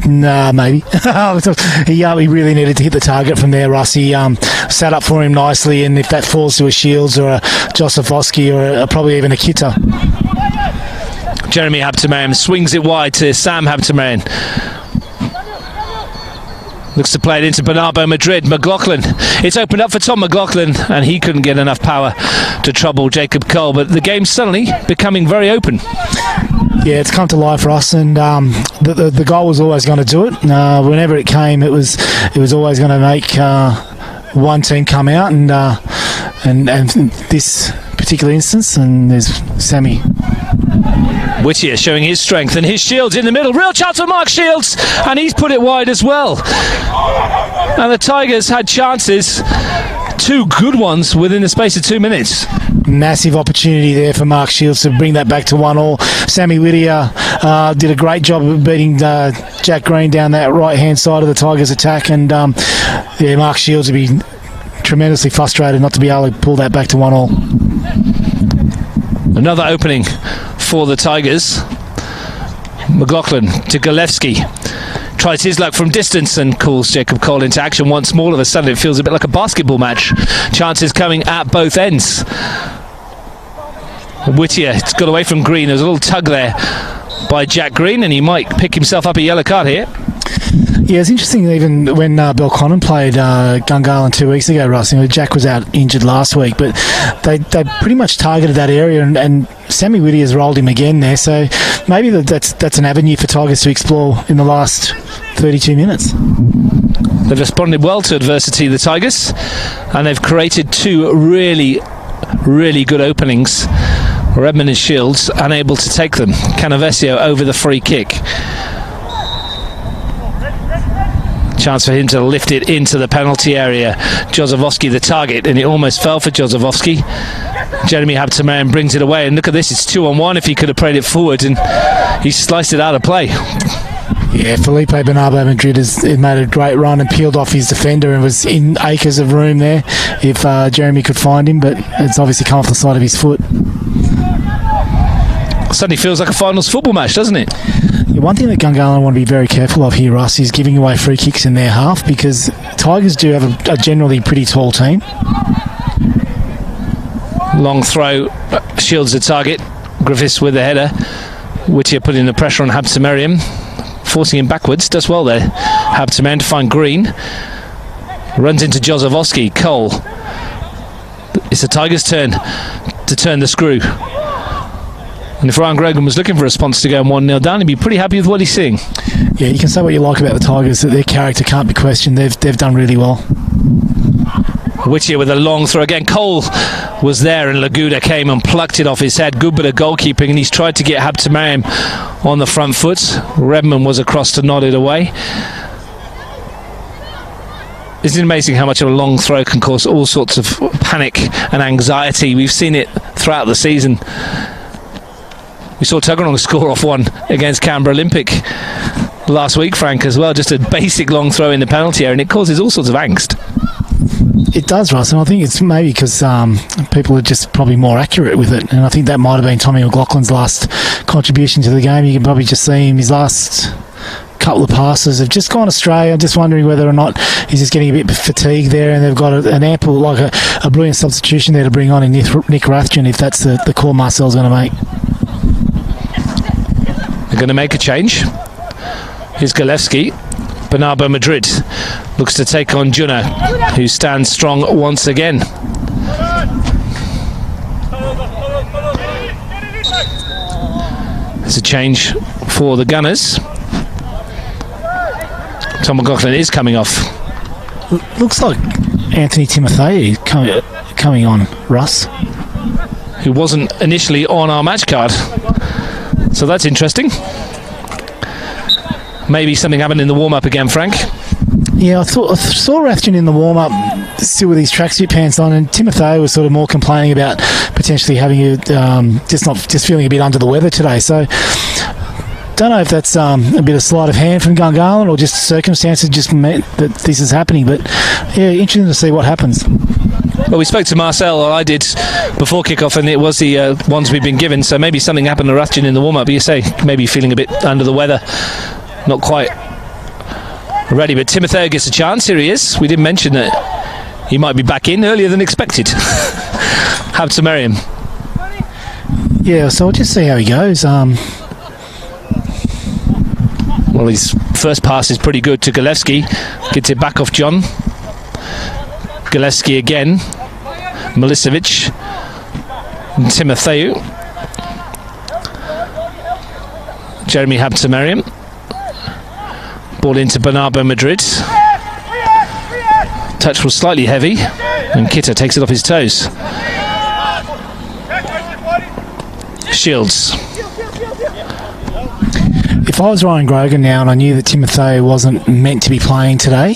Nah, maybe. He really needed to hit the target from there, Russ. He sat up for him nicely, and if that falls to a Shields or a Jozefowski or probably even a Kita. Jeremy Hampton-Merriam swings it wide to Sam Hampton-Merriam. Looks to play it into Bernardo Madrid. McLaughlin. It's opened up for Tom McLaughlin, and he couldn't get enough power to trouble Jacob Cole. But the game's suddenly becoming very open. Yeah, it's come to life for us, and the goal was always going to do it. Whenever it came, it was always going to make one team come out, and this particular instance, and there's Sammy Whittier showing his strength, and his Shields in the middle. Real chance for Mark Shields, and he's put it wide as well. And the Tigers had chances, two good ones within the space of 2 minutes. Massive opportunity there for Mark Shields to bring that back to 1-1. Sammy Whittier did a great job of beating Jack Green down that right-hand side of the Tigers' attack, and Mark Shields would be tremendously frustrated not to be able to pull that back to 1-1. Another opening for the Tigers. McLaughlin to Galewski. Tries his luck from distance and calls Jacob Cole into action once more. All of a sudden it feels a bit like a basketball match. Chances coming at both ends. Whittier got away from Green. There was a little tug there by Jack Green, and he might pick himself up a yellow card here. Yeah, it's interesting even when Belconnen played Gungahlin 2 weeks ago, Russ. Jack was out injured last week, but they pretty much targeted that area, and Sammy Whittier's rolled him again there, so maybe that's an avenue for Tigers to explore in the last 32 minutes. They've responded well to adversity, the Tigers, and they've created two really, really good openings. Redmond and Shields unable to take them. Canavesio over the free kick. Chance for him to lift it into the penalty area. Jozefowski the target, and it almost fell for Jozefowski. Jeremy Hampton-Merriam brings it away, and look at this, it's 2-on-1 if he could have played it forward, and he sliced it out of play. Yeah, Felipe Bernardo Madrid has made a great run and peeled off his defender and was in acres of room there if Jeremy could find him, but it's obviously come off the side of his foot. Suddenly feels like a finals football match, doesn't it? Yeah, one thing that Gungahlin want to be very careful of here, Russ, is giving away free kicks in their half, because Tigers do have a generally pretty tall team. Long throw, shields the target. Griffiths with the header. Whittier putting the pressure on Habtemariam, forcing him backwards. Does well there. Habtemariam to find Green. Runs into Jozowski. Cole. It's the Tigers' turn to turn the screw. And if Ryan Grogan was looking for a response to go 1-0 down, he'd be pretty happy with what he's seeing. Yeah, you can say what you like about the Tigers, that their character can't be questioned. They've done really well. Whittier with a long throw again. Cole was there and Laguda came and plucked it off his head. Good bit of goalkeeping, and he's tried to get Habtemariam on the front foot. Redmond was across to nod it away. Isn't it amazing how much of a long throw can cause all sorts of panic and anxiety? We've seen it throughout the season. We saw Tuggeranong score off one against Canberra Olympic last week, Frank, as well. Just a basic long throw in the penalty area, and it causes all sorts of angst. It does, Russ, and I think it's maybe because people are just probably more accurate with it, and I think that might have been Tommy McLaughlin's last contribution to the game. You can probably just see him, his last couple of passes have just gone astray. I'm just wondering whether or not he's just getting a bit fatigued there, and they've got an ample, like a brilliant substitution there to bring on in Nick Rathjen, if that's the call Marcel's going to make. They're going to make a change. Here's Galevsky. Bernardo Madrid looks to take on Juna, who stands strong once again. There's a change for the Gunners. Tom Gungahlin is coming off. Looks like Anthony Timotheu coming on, Russ. Who wasn't initially on our match card. So that's interesting. Maybe something happened in the warm-up again, Frank. Yeah, I saw Rathjen in the warm-up still with his tracksuit pants on, and Timotheu was sort of more complaining about potentially having just feeling a bit under the weather today. So don't know if that's a bit of sleight of hand from Gungahlin or just circumstances just meant that this is happening. But yeah, interesting to see what happens. Well, we spoke to Marcel, or I did, before kickoff, and it was the ones we've been given. So maybe something happened to Rathjen in the warm-up. But you say maybe feeling a bit under the weather. Not quite ready, but Timotheu gets a chance. Here he is. We did mention that he might be back in earlier than expected. Habtemariam. Yeah, so I'll just see how he goes. Well, his first pass is pretty good to Galevsky. Gets it back off John. Galevsky again. Milicevic. And Timotheu. Jeremy Habtemariam. Ball into Bernardo Madrid. Touch was slightly heavy, and Kitta takes it off his toes. Shields. If I was Ryan Grogan now and I knew that Timotheu wasn't meant to be playing today,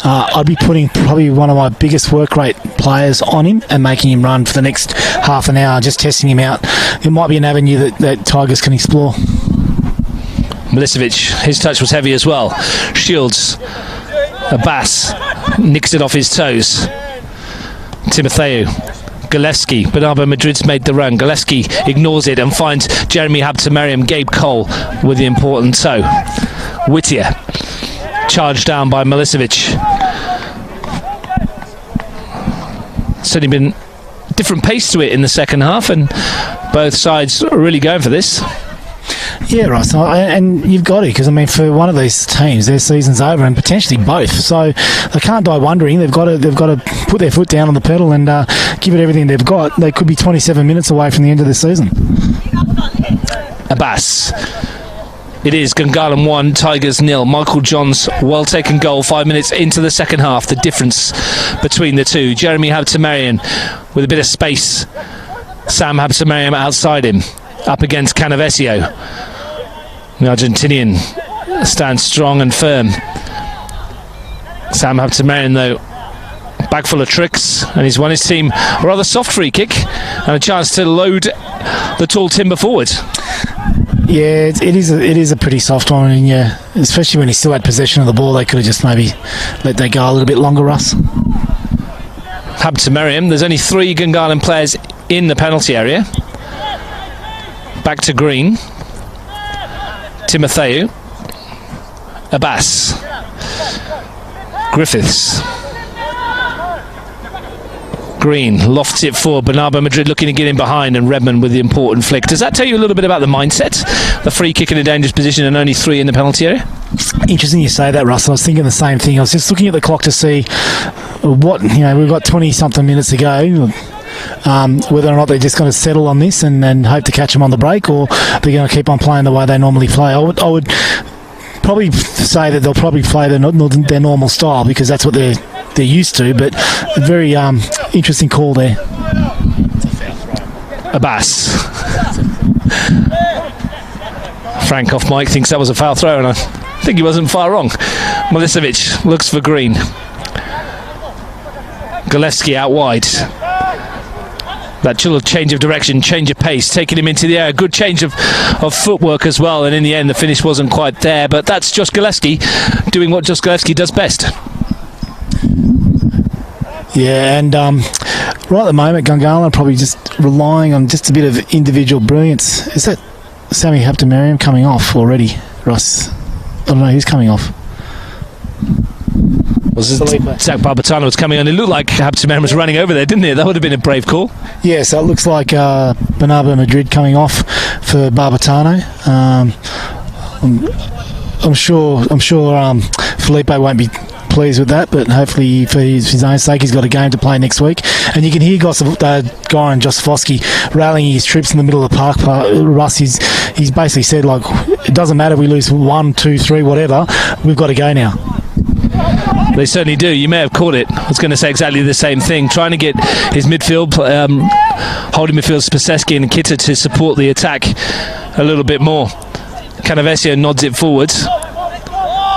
I'd be putting probably one of my biggest work rate players on him and making him run for the next half an hour, just testing him out. It might be an avenue that Tigers can explore. Milicevic, his touch was heavy as well. Shields, Abbas, nicks it off his toes. Timotheu, Galevsky, Bernardo Madrid's made the run. Galevsky ignores it and finds Jeremy Habtemariam, Gabe Cole with the important toe. Whittier, charged down by Milicevic. Certainly been different pace to it in the second half, and both sides are really going for this. Yeah, right. So, and you've got to, because I mean, for one of these teams, their season's over, and potentially both. So they can't die wondering. They've got to put their foot down on the pedal and give it everything they've got. They could be 27 minutes away from the end of the season. Abbas. It is Gungahlin 1, Tigers 0. Michael John's well taken goal 5 minutes into the second half. The difference between the two. Jeremy Habtemariam with a bit of space. Sam Habtemariam outside him, up against Canavesio. The Argentinian stands strong and firm. Sam Habtemariam, though, bag full of tricks, and he's won his team a rather soft free kick and a chance to load the tall timber forward. Yeah, it is a pretty soft one, and yeah, especially when he still had possession of the ball, they could have just maybe let that go a little bit longer, Russ. Habtemariam, there's only 3 Gungahlin players in the penalty area. Back to Green. Timotheu. Abbas. Griffiths. Green lofts it forward. Bernardo Madrid looking to get in behind, and Redmond with the important flick. Does that tell you a little bit about the mindset? The free kick in a dangerous position and only 3 in the penalty area? Interesting you say that, Russell. I was thinking the same thing. I was just looking at the clock to see what, we've got 20-something minutes to go. Whether or not they're just going to settle on this and hope to catch them on the break, or they're going to keep on playing the way they normally play. I would probably say that they'll probably play their normal style, because that's what they're used to. But a very interesting call there. Abbas. Frank off mic thinks that was a foul throw, and I think he wasn't far wrong. Milicevic looks for Green. Gillespie out wide. That little change of direction, change of pace, taking him into the air. Good change of footwork as well, and in the end the finish wasn't quite there. But that's Josh Gillespie doing what Josh Gillespie does best. Yeah, and right at the moment, Gungahlin are probably just relying on just a bit of individual brilliance. Is that Sammy Haptamariam coming off already, Ross? I don't know who's coming off. Was it Zach Barbatano was coming on? It looked like Haptamariam was running over there, didn't it? That would have been a brave call. Yeah, so it looks like Bernardo Madrid coming off for Barbatano. I'm sure Felipe won't be pleased with that, but hopefully for his own sake, he's got a game to play next week. And you can hear Goran Josifovski rallying his troops in the middle of the park. Russ, he's basically said, like, it doesn't matter if we lose 1, 2, 3, whatever, we've got to go now. They certainly do. You may have caught it. I was going to say exactly the same thing. Trying to get his midfield, holding midfielders Spaseski and Kita to support the attack a little bit more. Canavesio nods it forwards.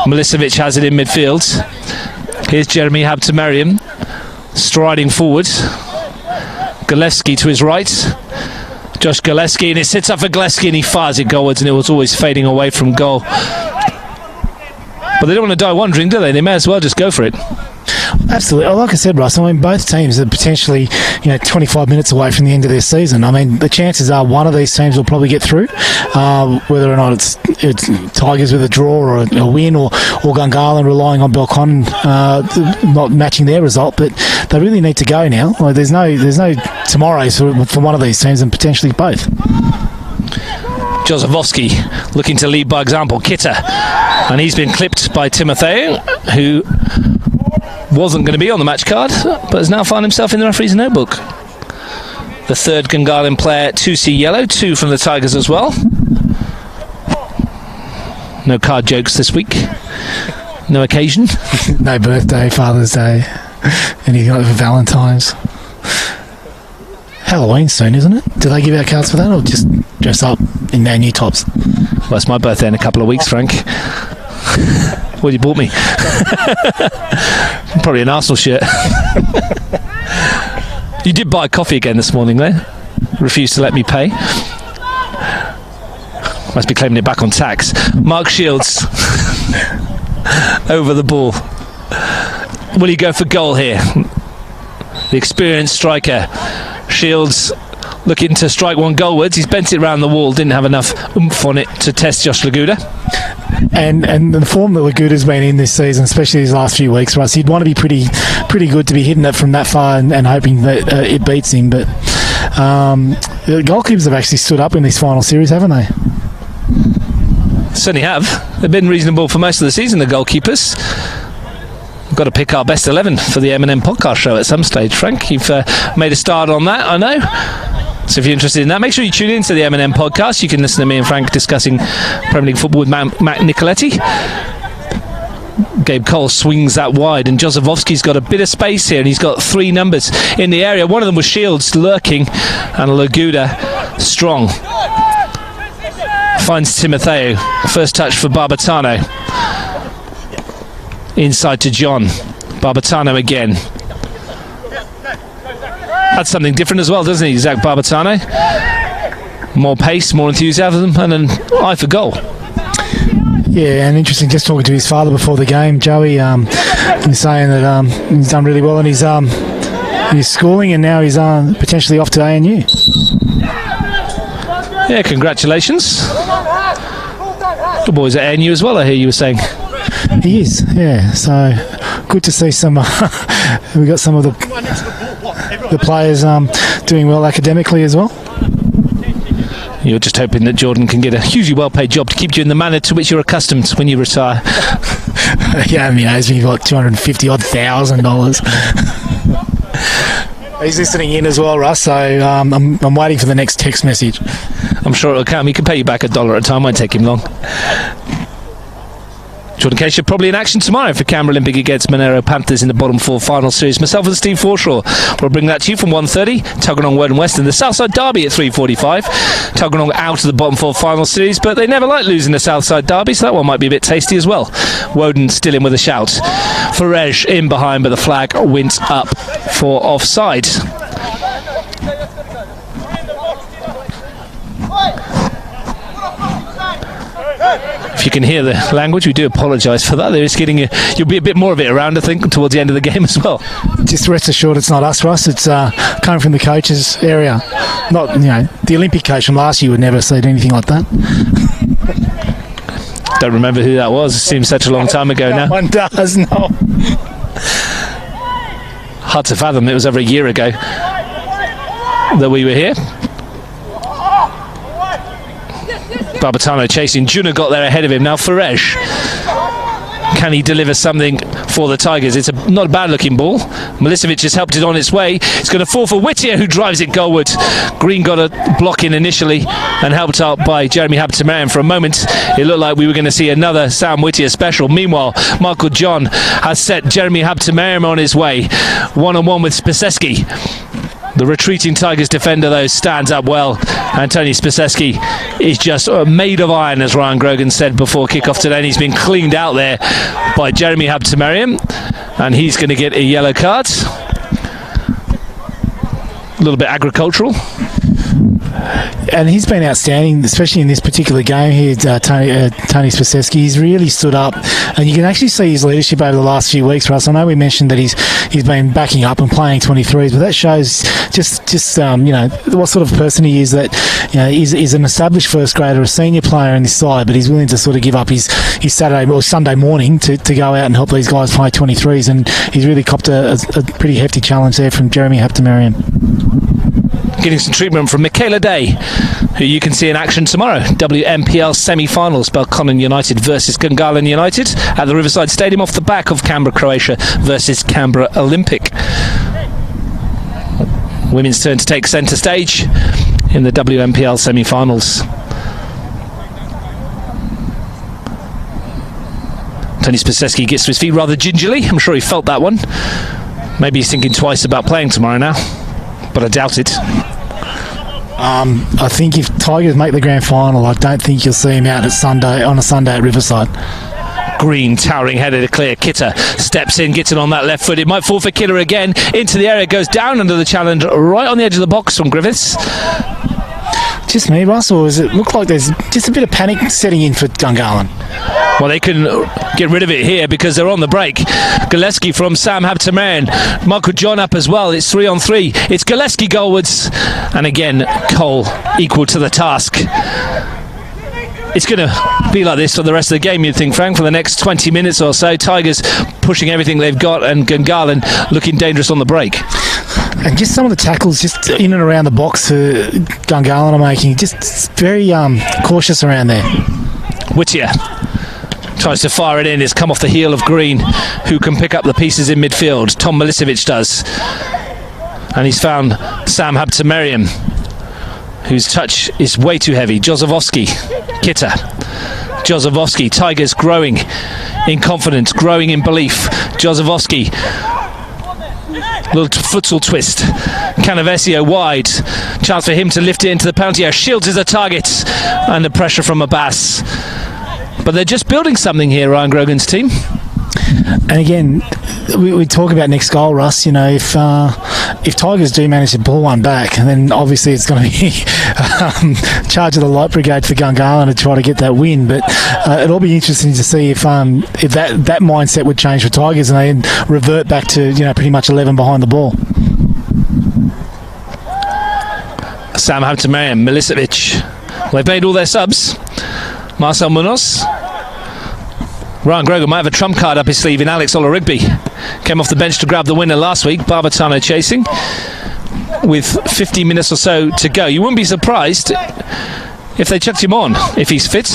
Milicevic has it in midfield. Here's Jeremy Haptamariam striding forward. Gillespie to his right. Josh Gillespie, and it sits up for Gillespie, and he fires it goalwards, and it was always fading away from goal. But they don't want to die wondering, do they? They may as well just go for it. Absolutely. Like I said, Russ, I mean, both teams are potentially 25 minutes away from the end of their season. I mean, the chances are one of these teams will probably get through, whether or not it's Tigers with a draw or a win, or Gungahlin relying on Belconnen not matching their result. But they really need to go now. Like, there's no tomorrows for one of these teams, and potentially both. Josifovski looking to lead by example. Kita, and he's been clipped by Timotheo, who wasn't going to be on the match card, but has now found himself in the referee's notebook. The third Gungahlin player to see yellow, 2 from the Tigers as well. No card jokes this week. No occasion. No birthday, Father's Day, anything like Valentine's. Halloween soon, isn't it? Do they give out cards for that, or just dress up in their new tops? Well, it's my birthday in a couple of weeks, Frank. What you bought me? Probably an Arsenal shirt. You did buy coffee again this morning, though. Refused to let me pay. Must be claiming it back on tax. Mark Shields over the ball. Will he go for goal here? The experienced striker. Shields looking to strike one goalwards. He's bent it around the wall, didn't have enough oomph on it to test Josh Laguda. And the form that Laguda's been in this season, especially these last few weeks, Russ, he'd want to be pretty good to be hitting it from that far and hoping that it beats him. But the goalkeepers have actually stood up in this final series, haven't they? Certainly have. They've been reasonable for most of the season, the goalkeepers. We've got to pick our best 11 for the M&M podcast show at some stage, Frank. You've made a start on that, I know. So if you're interested in that, make sure you tune in to the M&M podcast. You can listen to me and Frank discussing Premier League football with Matt Nicoletti. Gabe Cole swings that wide, and Josifovski's got a bit of space here, and he's got 3 numbers in the area. One of them was Shields lurking, and Laguda strong. Finds Timotheo. First touch for Barbatano. Inside to John. Barbatano again. That's something different as well, doesn't he, Zach Barbatano? More pace, more enthusiasm, and an eye for goal. Yeah, and interesting, just talking to his father before the game, Joey, he's saying that he's done really well in his schooling, and now he's potentially off to ANU. Yeah, congratulations. Good boys at ANU as well, I hear you were saying. He is, yeah. So good to see some. We got some of the. the players doing well academically as well. You're just hoping that Jordan can get a hugely well-paid job to keep you in the manner to which you're accustomed when you retire. Yeah, I mean, he's got $250,000. He's listening in as well, Russ, so I'm waiting for the next text message. I'm sure it'll come. He can pay you back $1 at a time. Won't take him long. Jordan Casher probably in action tomorrow for Canberra Olympic against Monero Panthers in the bottom four final series. Myself and Steve Forshaw will bring that to you from 1:30. Tuggeranong Woden West in the Southside Derby at 3:45. Tuggeranong out of the bottom four final series, but they never like losing the Southside Derby, so that one might be a bit tasty as well. Woden still in with a shout. Farej in behind, but the flag went up for offside. If you can hear the language, we do apologise for that. They're just getting you'll be a bit more of it around, I think, towards the end of the game as well. Just rest assured, it's not us, Russ. It's coming from the coaches area. Not, the Olympic coach from last year would never have said anything like that. Don't remember who that was. It seems such a long time ago now. No one does, no. Hard to fathom. It was over a year ago that we were here. Barbatano chasing. Juna got there ahead of him. Now Farej. Can he deliver something for the Tigers? It's not a bad looking ball. Milicevic has helped it on its way. It's going to fall for Whittier, who drives it goalward. Green got a block in initially and helped out by Jeremy Habtemariam. For a moment it looked like we were going to see another Sam Whittier special. Meanwhile, Michael John has set Jeremy Habtemariam on his way, one-on-one with Spiseski. The retreating Tigers defender, though, stands up well. Antoni Spiseski is just made of iron, as Ryan Grogan said before kickoff today, and he's been cleaned out there by Jeremy Habtemariam, and he's going to get a yellow card. A little bit agricultural. And he's been outstanding, especially in this particular game here, Tony Spiseski. He's really stood up, and you can actually see his leadership over the last few weeks, Russ. I know we mentioned that he's been backing up and playing 23s, but that shows just what sort of person he is. That is an established first grader, a senior player in this side, but he's willing to sort of give up his Saturday or Sunday morning to go out and help these guys play 23s, and he's really copped a pretty hefty challenge there from Jeremy Habtemariam. Getting some treatment from Michaela Day, who you can see in action tomorrow. WNPL semi-finals, Belconnen United versus Gungahlin United at the Riverside Stadium off the back of Canberra Croatia versus Canberra Olympic. Women's turn to take centre stage in the WNPL semi-finals. Tony Spiseski gets to his feet rather gingerly. I'm sure he felt that one. Maybe he's thinking twice about playing tomorrow now, but I doubt it. I think if Tigers make the grand final, I don't think you'll see him out on a Sunday at Riverside. Green towering header to clear. Kitter steps in, gets it on that left foot. It might fall for Kitter again. Into the area, goes down under the challenge, right on the edge of the box from Griffiths. Just me, Russ, or does it look like there's just a bit of panic setting in for Gungahlin? Well, they couldn't get rid of it here because they're on the break. Gillespie from Sam Habtemariam. Michael John up as well. It's 3-on-3. It's Gillespie goalwards. And again, Cole equal to the task. It's going to be like this for the rest of the game, you'd think, Frank, for the next 20 minutes or so. Tigers pushing everything they've got, and Gungahlin looking dangerous on the break. And just some of the tackles just in and around the box Gungahlin are making, just very cautious around there. Whittier tries to fire it in. It's come off the heel of Green, who can pick up the pieces in midfield. Tom Milicevic does. And he's found Sam Habtemariam, whose touch is way too heavy. Jozovski, Kitter. Jozovski, Tigers growing in confidence, growing in belief. Jozovski, little futsal twist. Canavesio wide. Chance for him to lift it into the penalty area. Shields is a target. Under pressure from Abbas. But they're just building something here, Ryan Grogan's team. And again, we talk about next goal, Russ. If Tigers do manage to pull one back, then obviously it's going to be charge of the light brigade for Gungahlin to try to get that win. But it'll be interesting to see if that mindset would change for Tigers and they revert back to pretty much 11 behind the ball. Sam Habtemariam, Milicevic. They've made all their subs. Marcel Munoz. Ryan Grogan might have a trump card up his sleeve in Alex Olorigby. Came off the bench to grab the winner last week. Barbatano chasing. with 50 minutes or so to go. You wouldn't be surprised if they chucked him on, if he's fit.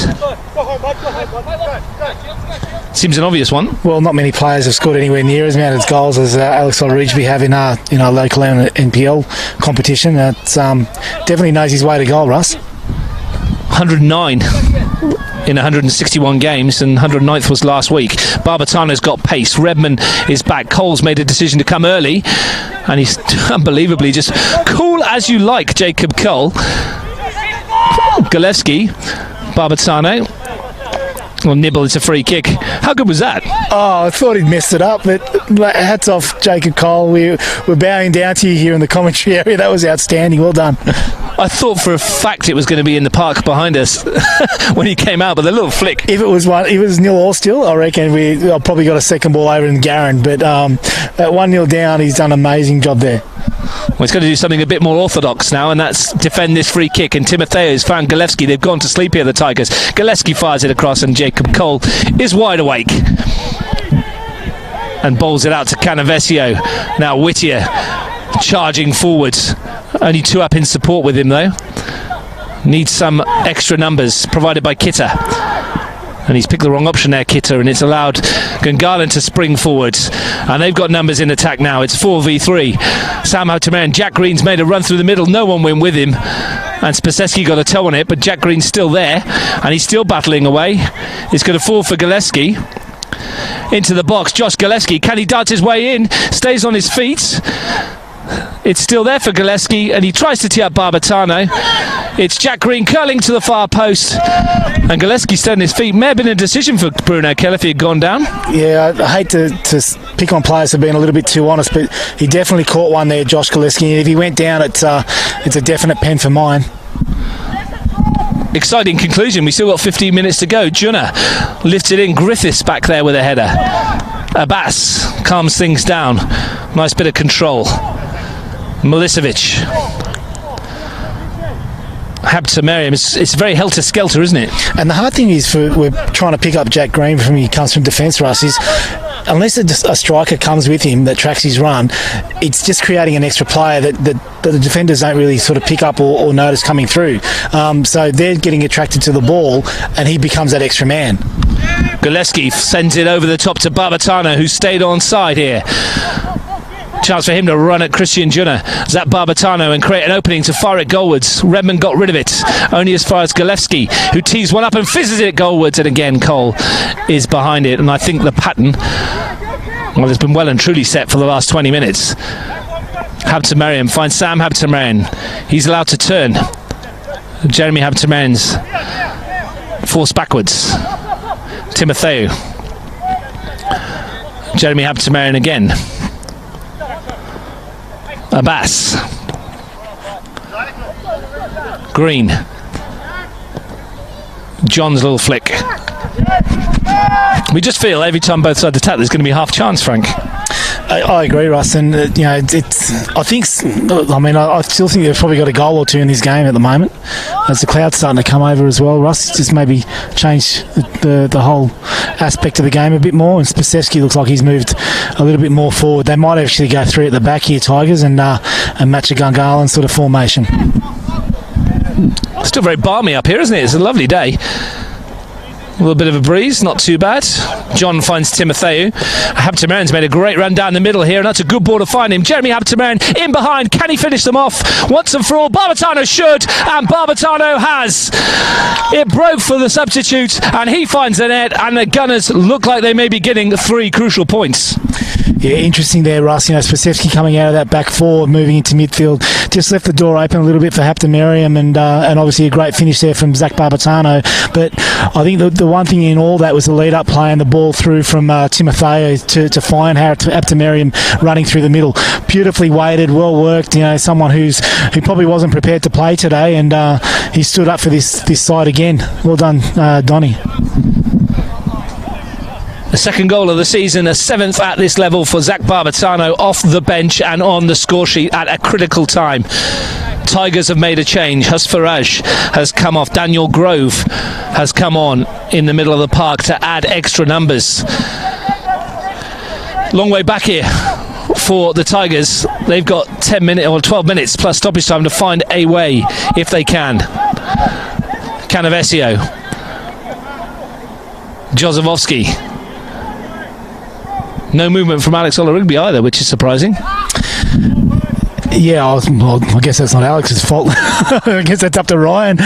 Seems an obvious one. Well, not many players have scored anywhere near as many goals as Alex O'Ridgeby have in our local NPL competition. It's definitely knows his way to goal, Russ. 109 in 161 games, and 109th was last week. Barbatano's got pace. Redman is back. Cole's made a decision to come early, and he's unbelievably just cool as you like, Jacob Cole. Gillespie, Barbatano will nibble. It's a free kick. How good was that? Oh, I thought he'd messed it up, but hats off Jacob Cole. We're bowing down to you here in the commentary area. That was outstanding. Well done. I thought for a fact it was going to be in the park behind us when he came out, but the little flick. If it was 0-0 still, I reckon I probably got a second ball over in Garran, but at 1-0 down, he's done an amazing job there. Well, he's going to do something a bit more orthodox now, and that's defend this free kick. And Timotheo's found Gillespie. They've gone to sleep here, the Tigers. Gillespie fires it across, and Jacob Cole is wide awake and bowls it out to Canavesio. Now Whittier charging forwards. Only 2 up in support with him, though. Needs some extra numbers provided by Kitta. And he's picked the wrong option there, Kitta, and it's allowed Gungahlin to spring forwards. And they've got numbers in attack now. It's 4v3. Sam Houteman, Jack Green's made a run through the middle. No one went with him. And Spaseski got a toe on it, but Jack Green's still there. And he's still battling away. It's going to fall for Gillespie. Into the box. Josh Gillespie. Can he dart his way in? Stays on his feet. It's still there for Gillespie, and he tries to tee up Barbatano. It's Jack Green curling to the far post, and Gillespie stayed on his feet. May have been a decision for Bruno Kell if he had gone down. Yeah, I hate to pick on players for being a little bit too honest, but he definitely caught one there, Josh Gillespie. If he went down, it's a definite pen for mine. Exciting conclusion. We still got 15 minutes to go. Junna lifts it in. Griffiths back there with a header. Abbas calms things down. Nice bit of control. Milicevic. Houteman. It's very helter-skelter, isn't it? And the hard thing is, we're trying to pick up Jack Green from he comes from defence for us, is unless a striker comes with him that tracks his run, it's just creating an extra player that the defenders don't really sort of pick up or notice coming through. So they're getting attracted to the ball, and he becomes that extra man. Gillespie sends it over the top to Barbatano, who stayed on side here. Chance for him to run at Christian Junna. Zap Barbatano and create an opening to fire it goalwards. Redman got rid of it, only as far as Gillespie, who tees one up and fizzes it goalwards, and again Cole is behind it. And I think the pattern, well, it's been well and truly set for the last 20 minutes. Houteman finds Sam Houteman. He's allowed to turn. Jeremy Houteman's forced backwards. Timotheo. Jeremy Houteman again. Abbas. Green. John's little flick. We just feel every time both sides attack there's going to be half chance, Frank. I agree, Russ, and I still think they've probably got a goal or two in this game at the moment. As the cloud's starting to come over as well, Russ, just maybe change the whole aspect of the game a bit more. And Spaseski looks like he's moved a little bit more forward. They might actually go 3 at the back here, Tigers, and match a Gungahlin sort of formation. Still very balmy up here, isn't it? It's a lovely day. A little bit of a breeze, not too bad. John finds Timotheo. Houteman's made a great run down the middle here, and that's a good ball to find him. Jeremy Houteman in behind. Can he finish them off once and for all? Barbatano should, and Barbatano has. It broke for the substitute, and he finds the net, and the Gunners look like they may be getting 3 crucial points. Yeah, interesting there, Russ. Spasevsky coming out of that back four, moving into midfield, just left the door open a little bit for Houteman, and obviously a great finish there from Zach Barbatano. But I think the one thing in all that was the lead-up play and the ball through from Timotheo to find Houteman running through the middle. Beautifully weighted, well worked. Someone who probably wasn't prepared to play today, and he stood up for this side again. Well done, Donny. The second goal of the season, a 7th at this level for Zach Barbatano, off the bench and on the score sheet at a critical time. Tigers have made a change. Hus Faraj has come off. Daniel Grove has come on in the middle of the park to add extra numbers. Long way back here for the Tigers. They've got 10 minutes or 12 minutes plus stoppage time to find a way if they can. Canavesio, Jozefowski. No movement from Alex Olarugby either, which is surprising. Yeah, I guess that's not Alex's fault. I guess that's up to Ryan.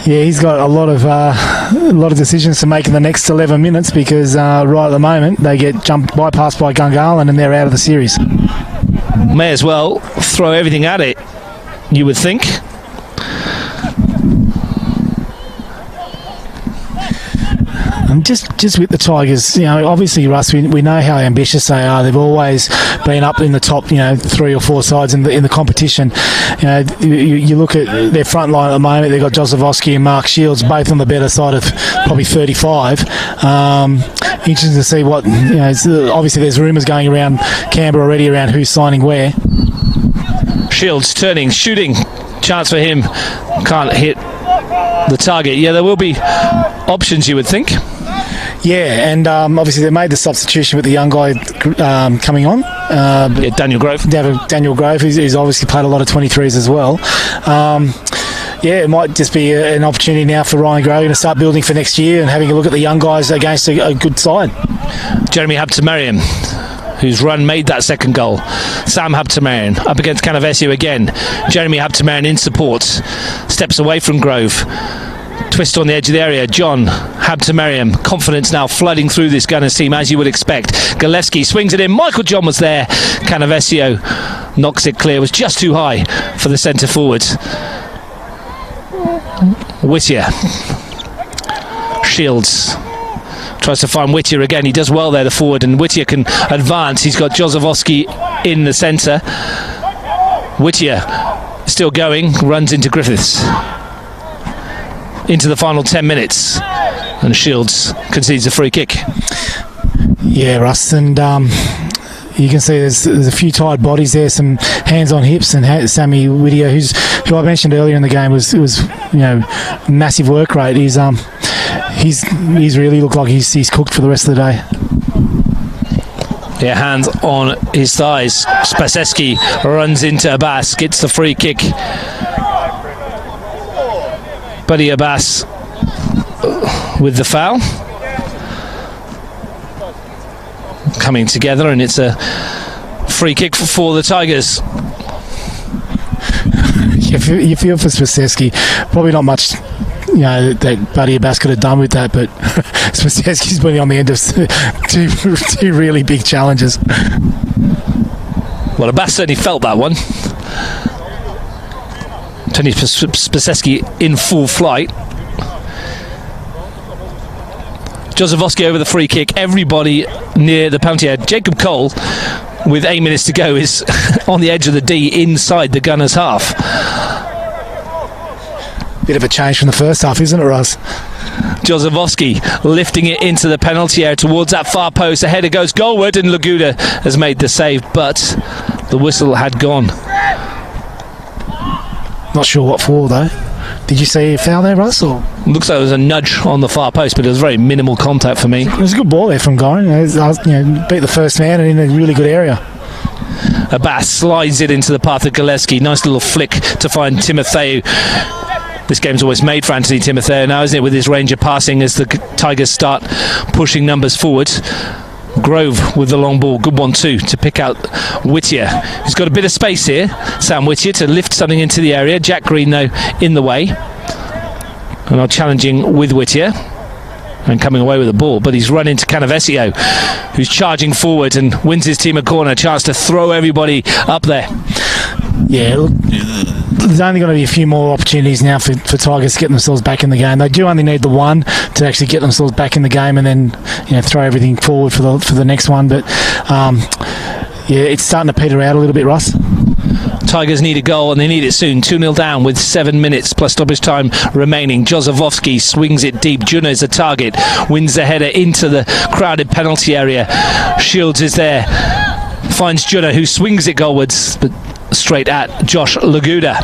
He's got a lot of decisions to make in the next 11 minutes because right at the moment they get bypassed by Gungahlin and they're out of the series. May as well throw everything at it, you would think. And just with the Tigers, obviously, Russ, we know how ambitious they are. They've always been up in the top, 3 or 4 sides in the competition. You look at their front line at the moment. They've got Jozefowski and Mark Shields, both on the better side of probably 35. Interesting to see what, obviously there's rumours going around Canberra already around who's signing where. Shields turning, shooting, chance for him, can't hit the target. Yeah, there will be options, you would think. Yeah, and obviously they made the substitution with the young guy coming on. Daniel Grove. Daniel Grove, who's obviously played a lot of 23s as well. It might just be an opportunity now for Ryan Grogan to start building for next year and having a look at the young guys against a good side. Jeremy Habtemariam, whose run made that second goal. Sam Habtemariam up against Canavesio again. Jeremy Habtemariam in support. Steps away from Grove. Twist on the edge of the area. John Habtemariam, confidence now flooding through this Gunners team as you would expect. Gillespie swings it in. Michael John was there. Canavesio knocks it clear. Was just too high for the centre forward. Whittier. Shields tries to find Whittier again. He does well there, the forward, and Whittier can advance. He's got Jozefowski in the centre. Whittier still going, runs into Griffiths. Into the final 10 minutes, and Shields concedes a free kick. Yeah, Russ, and you can see there's a few tired bodies there, some hands on hips, and Sammy Whittier, who I mentioned earlier in the game, was massive work rate. He's really looked like he's cooked for the rest of the day. Yeah, hands on his thighs. Spaseski runs into Abbas, gets the free kick. Buddy Abbas with the foul. Coming together, and it's a free kick for the Tigers. You feel for Spaseski. Probably not much that Buddy Abbas could have done with that, but Spaseski's been on the end of two really big challenges. Well, Abbas certainly felt that one. Tony Spaseski in full flight. Jozefowski over the free kick. Everybody near the penalty area. Jacob Cole, with 8 minutes to go, is on the edge of the D inside the Gunners' half. Bit of a change from the first half, isn't it, Russ? Jozefowski lifting it into the penalty area towards that far post. The header goes goalward, and Laguda has made the save, but the whistle had gone. Not sure what for, though. Did you see a foul there, Russ? Or? Looks like it was a nudge on the far post, but it was very minimal contact for me. It was a good ball there from Goran. Beat the first man and in a really good area. Abbas slides it into the path of Gillespie. Nice little flick to find Timotheu. This game's always made for Anthony Timotheu now, isn't it, with his range of passing as the Tigers start pushing numbers forward. Grove with the long ball, good one too, to pick out Whittier. He's got a bit of space here, Sam Whittier, to lift something into the area. Jack Green, though, in the way. And now challenging with Whittier and coming away with the ball, but he's run into Canavesio, who's charging forward and wins his team a corner. Chance to throw everybody up there. Yeah, look, there's only going to be a few more opportunities now for Tigers to get themselves back in the game. They do only need the one to actually get themselves back in the game and then throw everything forward for the next one. But it's starting to peter out a little bit, Russ. Tigers need a goal, and they need it soon. 2-0 down with 7 minutes plus stoppage time remaining. Jozefowski swings it deep. Juno is the target, wins the header into the crowded penalty area. Shields is there, finds Juno, who swings it goalwards, but straight at Josh Laguda.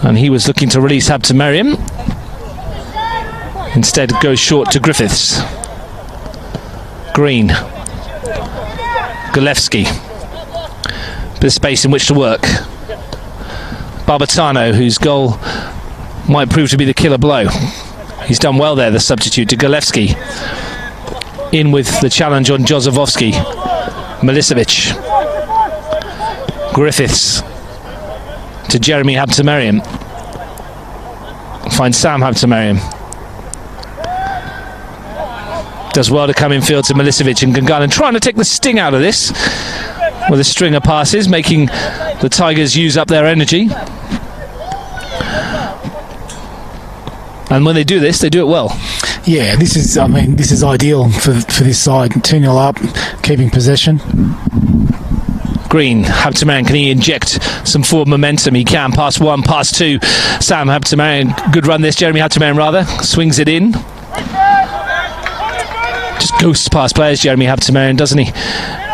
And he was looking to release Habtemariam. Instead goes short to Griffiths. Green. Golevsky. Bit of space in which to work. Barbatano, whose goal might prove to be the killer blow. He's done well there, the substitute, to Golevsky. In with the challenge on Jozefovski. Milicevic. Griffiths to Jeremy Habtemariam. Finds Sam Habtemariam. Does well to come in field to Milicevic, and Gungahlin trying to take the sting out of this with a string of passes, making the Tigers use up their energy. And when they do this, they do it well. Yeah, this is ideal for this side. 2-0 up, keeping possession. Green, Habtemariam, can he inject some forward momentum? He can. Pass one, pass two. Sam Habtemariam, good run this. Jeremy Habtemariam rather, swings it in. Just ghosts past players, Jeremy Habtemariam, doesn't he?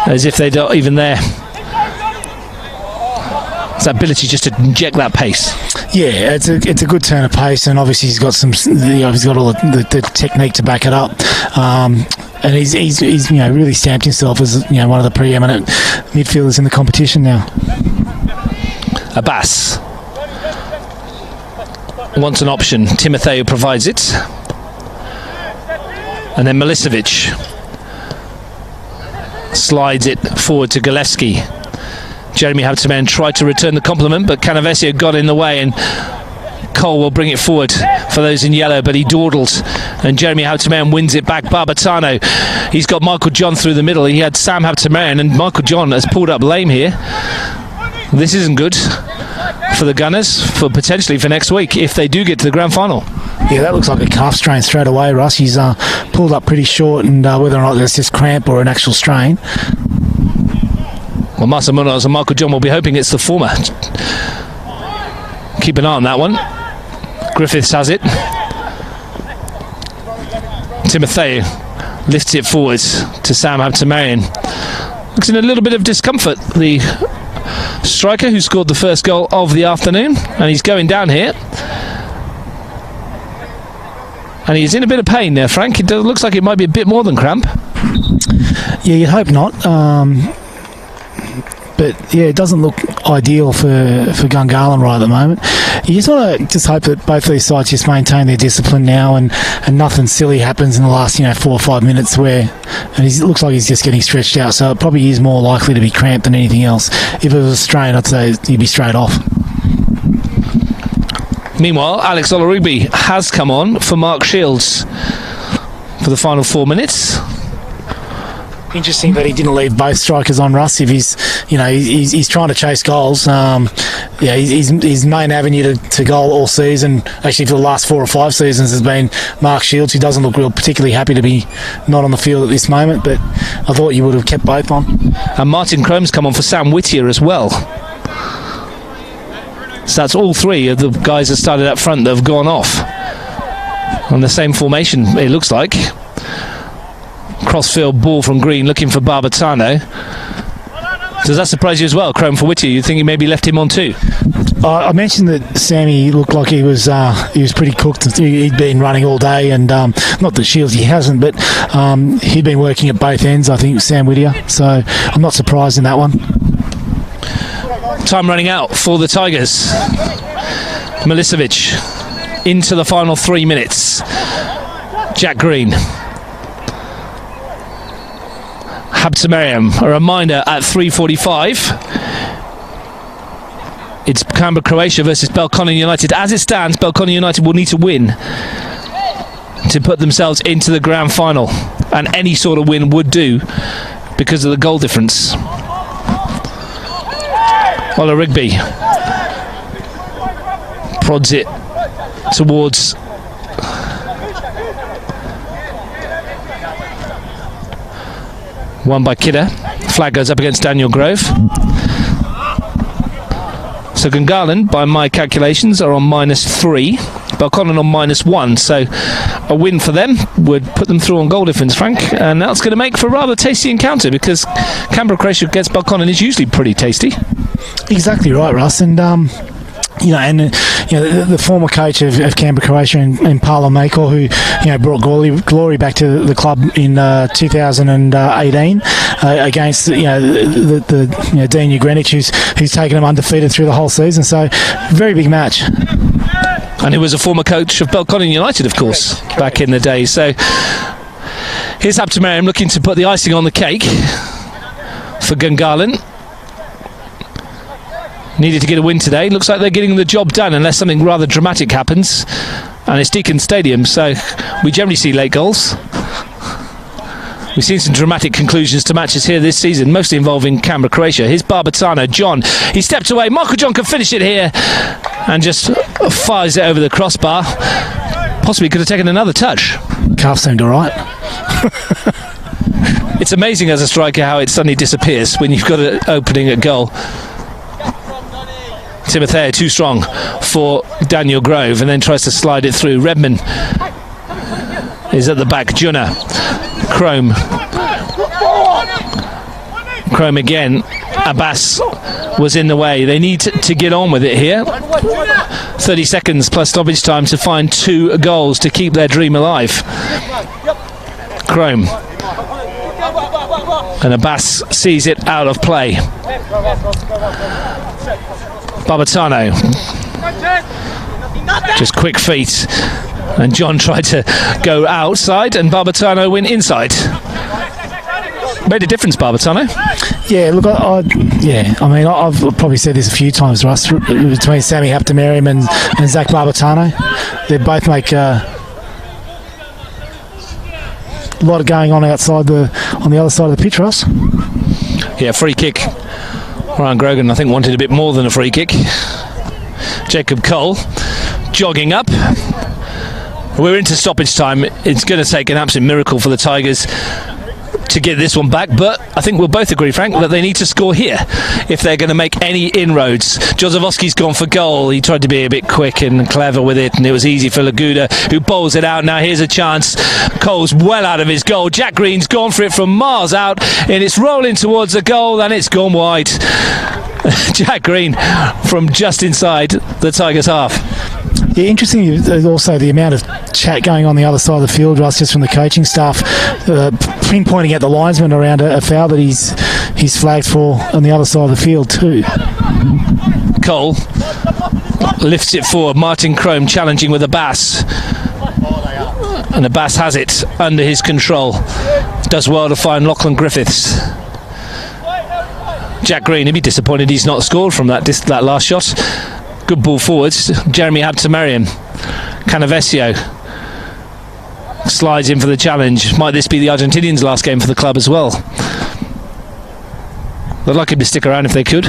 As if they're not even there. It's that ability just to inject that pace. Yeah, it's a good turn of pace, and obviously he's got he's got all the technique to back it up. And he's really stamped himself as one of the preeminent midfielders in the competition now. Abbas wants an option. Timotheo provides it. And then Milicevic slides it forward to Golevsky. Jeremy Habtemariam tried to return the compliment, but Canavesio got in the way, and Cole will bring it forward for those in yellow, but he dawdled, and Jeremy Habtemariam wins it back. Barbatano, he's got Michael John through the middle. He had Sam Habtemariam, and Michael John has pulled up lame here. This isn't good for the Gunners, potentially for next week if they do get to the grand final. Yeah, that looks like a calf strain straight away, Russ. He's pulled up pretty short, and whether or not that's just cramp or an actual strain. Well, Marcel Munoz and Michael John will be hoping it's the former. Keep an eye on that one. Griffiths has it. Timotheo lifts it forwards to Sam Habtemariam. Looks in a little bit of discomfort, the striker who scored the first goal of the afternoon, and he's going down here. And he's in a bit of pain there, Frank. It looks like it might be a bit more than cramp. Yeah, you'd hope not. But yeah, it doesn't look ideal for Gungahlin right at the moment. You just want to hope that both these sides just maintain their discipline now, and nothing silly happens in the last 4 or 5 minutes and it looks like he's just getting stretched out. So it probably is more likely to be cramped than anything else. If it was a strain, I'd say he'd be straight off. Meanwhile, Alex Olorugbe has come on for Mark Shields for the final 4 minutes. Interesting that he didn't leave both strikers on, Russ. If he's trying to chase goals. His main avenue to goal all season, actually for the last 4 or 5 seasons, has been Mark Shields, who doesn't look particularly happy to be not on the field at this moment. But I thought you would have kept both on. And Martin Crome's come on for Sam Whittier as well. So that's all 3 of the guys that started up front that have gone off on the same formation, it looks like. Crossfield ball from Green, looking for Barbatano. Does that surprise you as well, Crome for Whittier? You think he maybe left him on too? I mentioned that Sammy looked like he was pretty cooked. He'd been running all day, and not that Shields he hasn't, but he'd been working at both ends, I think, Sam Whittier. So I'm not surprised in that one. Time running out for the Tigers. Milicevic into the final 3 minutes. Jack Green. Habtemariam, a reminder at 3:45. It's Canberra Croatia versus Belconnen United. As it stands, Belconnen United will need to win to put themselves into the grand final, and any sort of win would do because of the goal difference. Olorugbe prods it towards one by Kidder. Flag goes up against Daniel Grove. So Gungahlin, by my calculations, are on -3. Belconnen on -1. So a win for them would put them through on goal difference, Frank. And that's going to make for a rather tasty encounter, because Canberra Croatia against Belconnen is usually pretty tasty. Exactly right, Russ. And The former coach of Canberra Croatia and Paolo Makor, who brought glory back to the club in 2018 against the Dean Greenwich, who's taken them undefeated through the whole season. So very big match. And he was a former coach of Belconnen United, of course, back in the day. So here's Haptomariam looking to put the icing on the cake for Gungahlin. Needed to get a win today. Looks like they're getting the job done unless something rather dramatic happens. And it's Deakin Stadium, so we generally see late goals. We've seen some dramatic conclusions to matches here this season, mostly involving Canberra Croatia. Here's Barbatano. John, he stepped away. Michael John can finish it here and just fires it over the crossbar. Possibly could have taken another touch. Calf seemed all right. It's amazing as a striker how it suddenly disappears when you've got an opening at goal. Timotheo too strong for Daniel Grove and then tries to slide it through. Redman is at the back. Junna. Chrome again. Abbas was in the way. They need to get on with it here. 30 seconds plus stoppage time to find 2 goals to keep their dream alive. Chrome. And Abbas sees it out of play. Barbatano. Just quick feet. And John tried to go outside and Barbatano went inside. Made a difference, Barbatano. Yeah, look, I've probably said this a few times, Russ, between Sammy Haptomariam and Zach Barbatano. They both make a lot of going on on the other side of the pitch, Russ. Yeah, free kick. Ryan Grogan, I think, wanted a bit more than a free kick. Jacob Cole jogging up. We're into stoppage time. It's going to take an absolute miracle for the Tigers to get this one back, but I think we'll both agree, Frank, that they need to score here if they're going to make any inroads. Jozowski's gone for goal. He tried to be a bit quick and clever with it, and it was easy for Laguda, who bowls it out. Now here's a chance. Cole's well out of his goal. Jack Green's gone for it from miles out, and it's rolling towards the goal, and it's gone wide. Jack Green from just inside the Tigers' half. Yeah, interesting also the amount of chat going on the other side of the field, Russ, just from the coaching staff, pinpointing at the linesman around a foul that he's flagged for on the other side of the field too. Cole lifts it forward. Martin Chrome challenging with Abbas. And Abbas has it under his control. Does well to find Lachlan Griffiths. Jack Green, he'd be disappointed he's not scored from that last shot. Good ball forwards. Jeremy Haptomariam. Canavesio slides in for the challenge. Might this be the Argentinians' last game for the club as well? They'd like him to stick around if they could.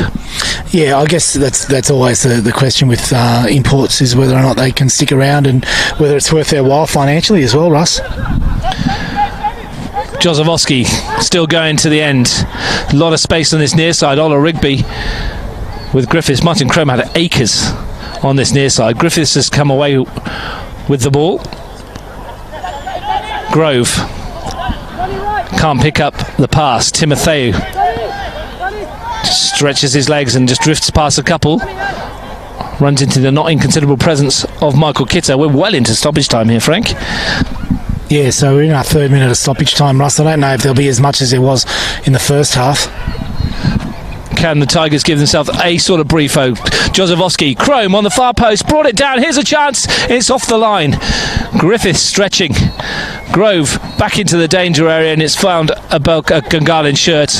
Yeah, I guess that's always the question with imports, is whether or not they can stick around and whether it's worth their while financially as well, Russ. Jozowski still going to the end. A lot of space on this near side. Ola Rigby with Griffiths. Martin Chrome had acres on this near side. Griffiths has come away with the ball. Grove can't pick up the pass. Timotheo stretches his legs and just drifts past a couple. Runs into the not inconsiderable presence of Michael Kitter. We're well into stoppage time here, Frank. Yeah, so we're in our 3rd minute of stoppage time, Russ. I don't know if there'll be as much as there was in the first half. Can the Tigers give themselves a sort of briefo? Jozowski, Chrome on the far post, brought it down. Here's a chance. It's off the line. Griffiths stretching. Grove back into the danger area, and it's found a Gungahlin shirt.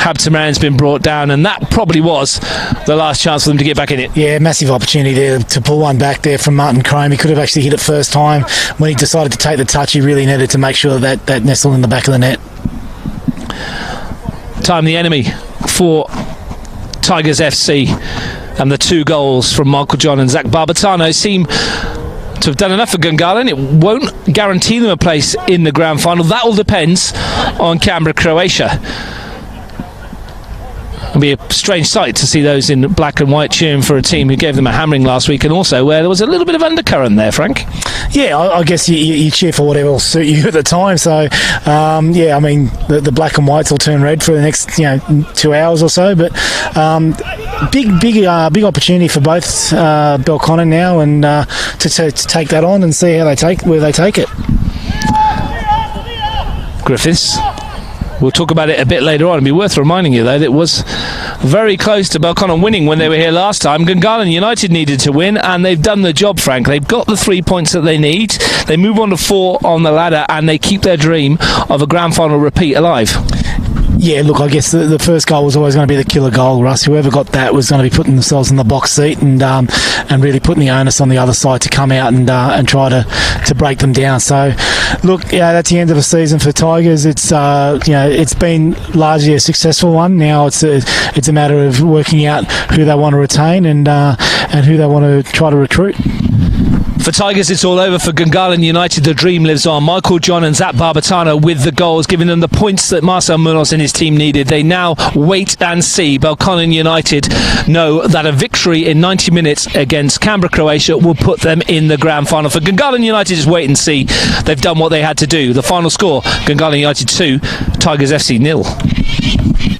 Haptomariam's been brought down, and that probably was the last chance for them to get back in it. Yeah, massive opportunity there to pull one back there from Martin Chrome. He could have actually hit it first time. When he decided to take the touch, he really needed to make sure that nestled in the back of the net. Time the enemy for Tigers FC, and the 2 goals from Michael John and Zach Barbatano seem to have done enough for Gungahlin. It won't guarantee them a place in the grand final. That all depends on Canberra Croatia. It'll be a strange sight to see those in black and white cheering for a team who gave them a hammering last week, and also where there was a little bit of undercurrent there, Frank. Yeah, I guess you cheer for whatever will suit you at the time. So, yeah, I mean, the black and whites will turn red for the next 2 hours or so. But big opportunity for both Belconnen now, and to take that on and see how where they take it. Griffiths. We'll talk about it a bit later on. It'd be worth reminding you, though, that it was very close to Belconnen winning when they were here last time. Gungahlin United needed to win, and they've done the job, Frank. They've got the 3 points that they need. They move on to 4 on the ladder, and they keep their dream of a grand final repeat alive. Yeah, look, I guess the first goal was always going to be the killer goal, Russ. Whoever got that was going to be putting themselves in the box seat and really putting the onus on the other side to come out and try to break them down. So, look, that's the end of the season for Tigers. It's it's been largely a successful one. Now it's a matter of working out who they want to retain and who they want to try to recruit. For Tigers, it's all over. For Gungahlin United, the dream lives on. Michael John and Zach Barbatana with the goals, giving them the points that Marcel Munoz and his team needed. They now wait and see. Belconnen United know that a victory in 90 minutes against Canberra, Croatia will put them in the grand final. For Gungahlin United, just wait and see. They've done what they had to do. The final score, Gungahlin United 2, Tigers FC 0.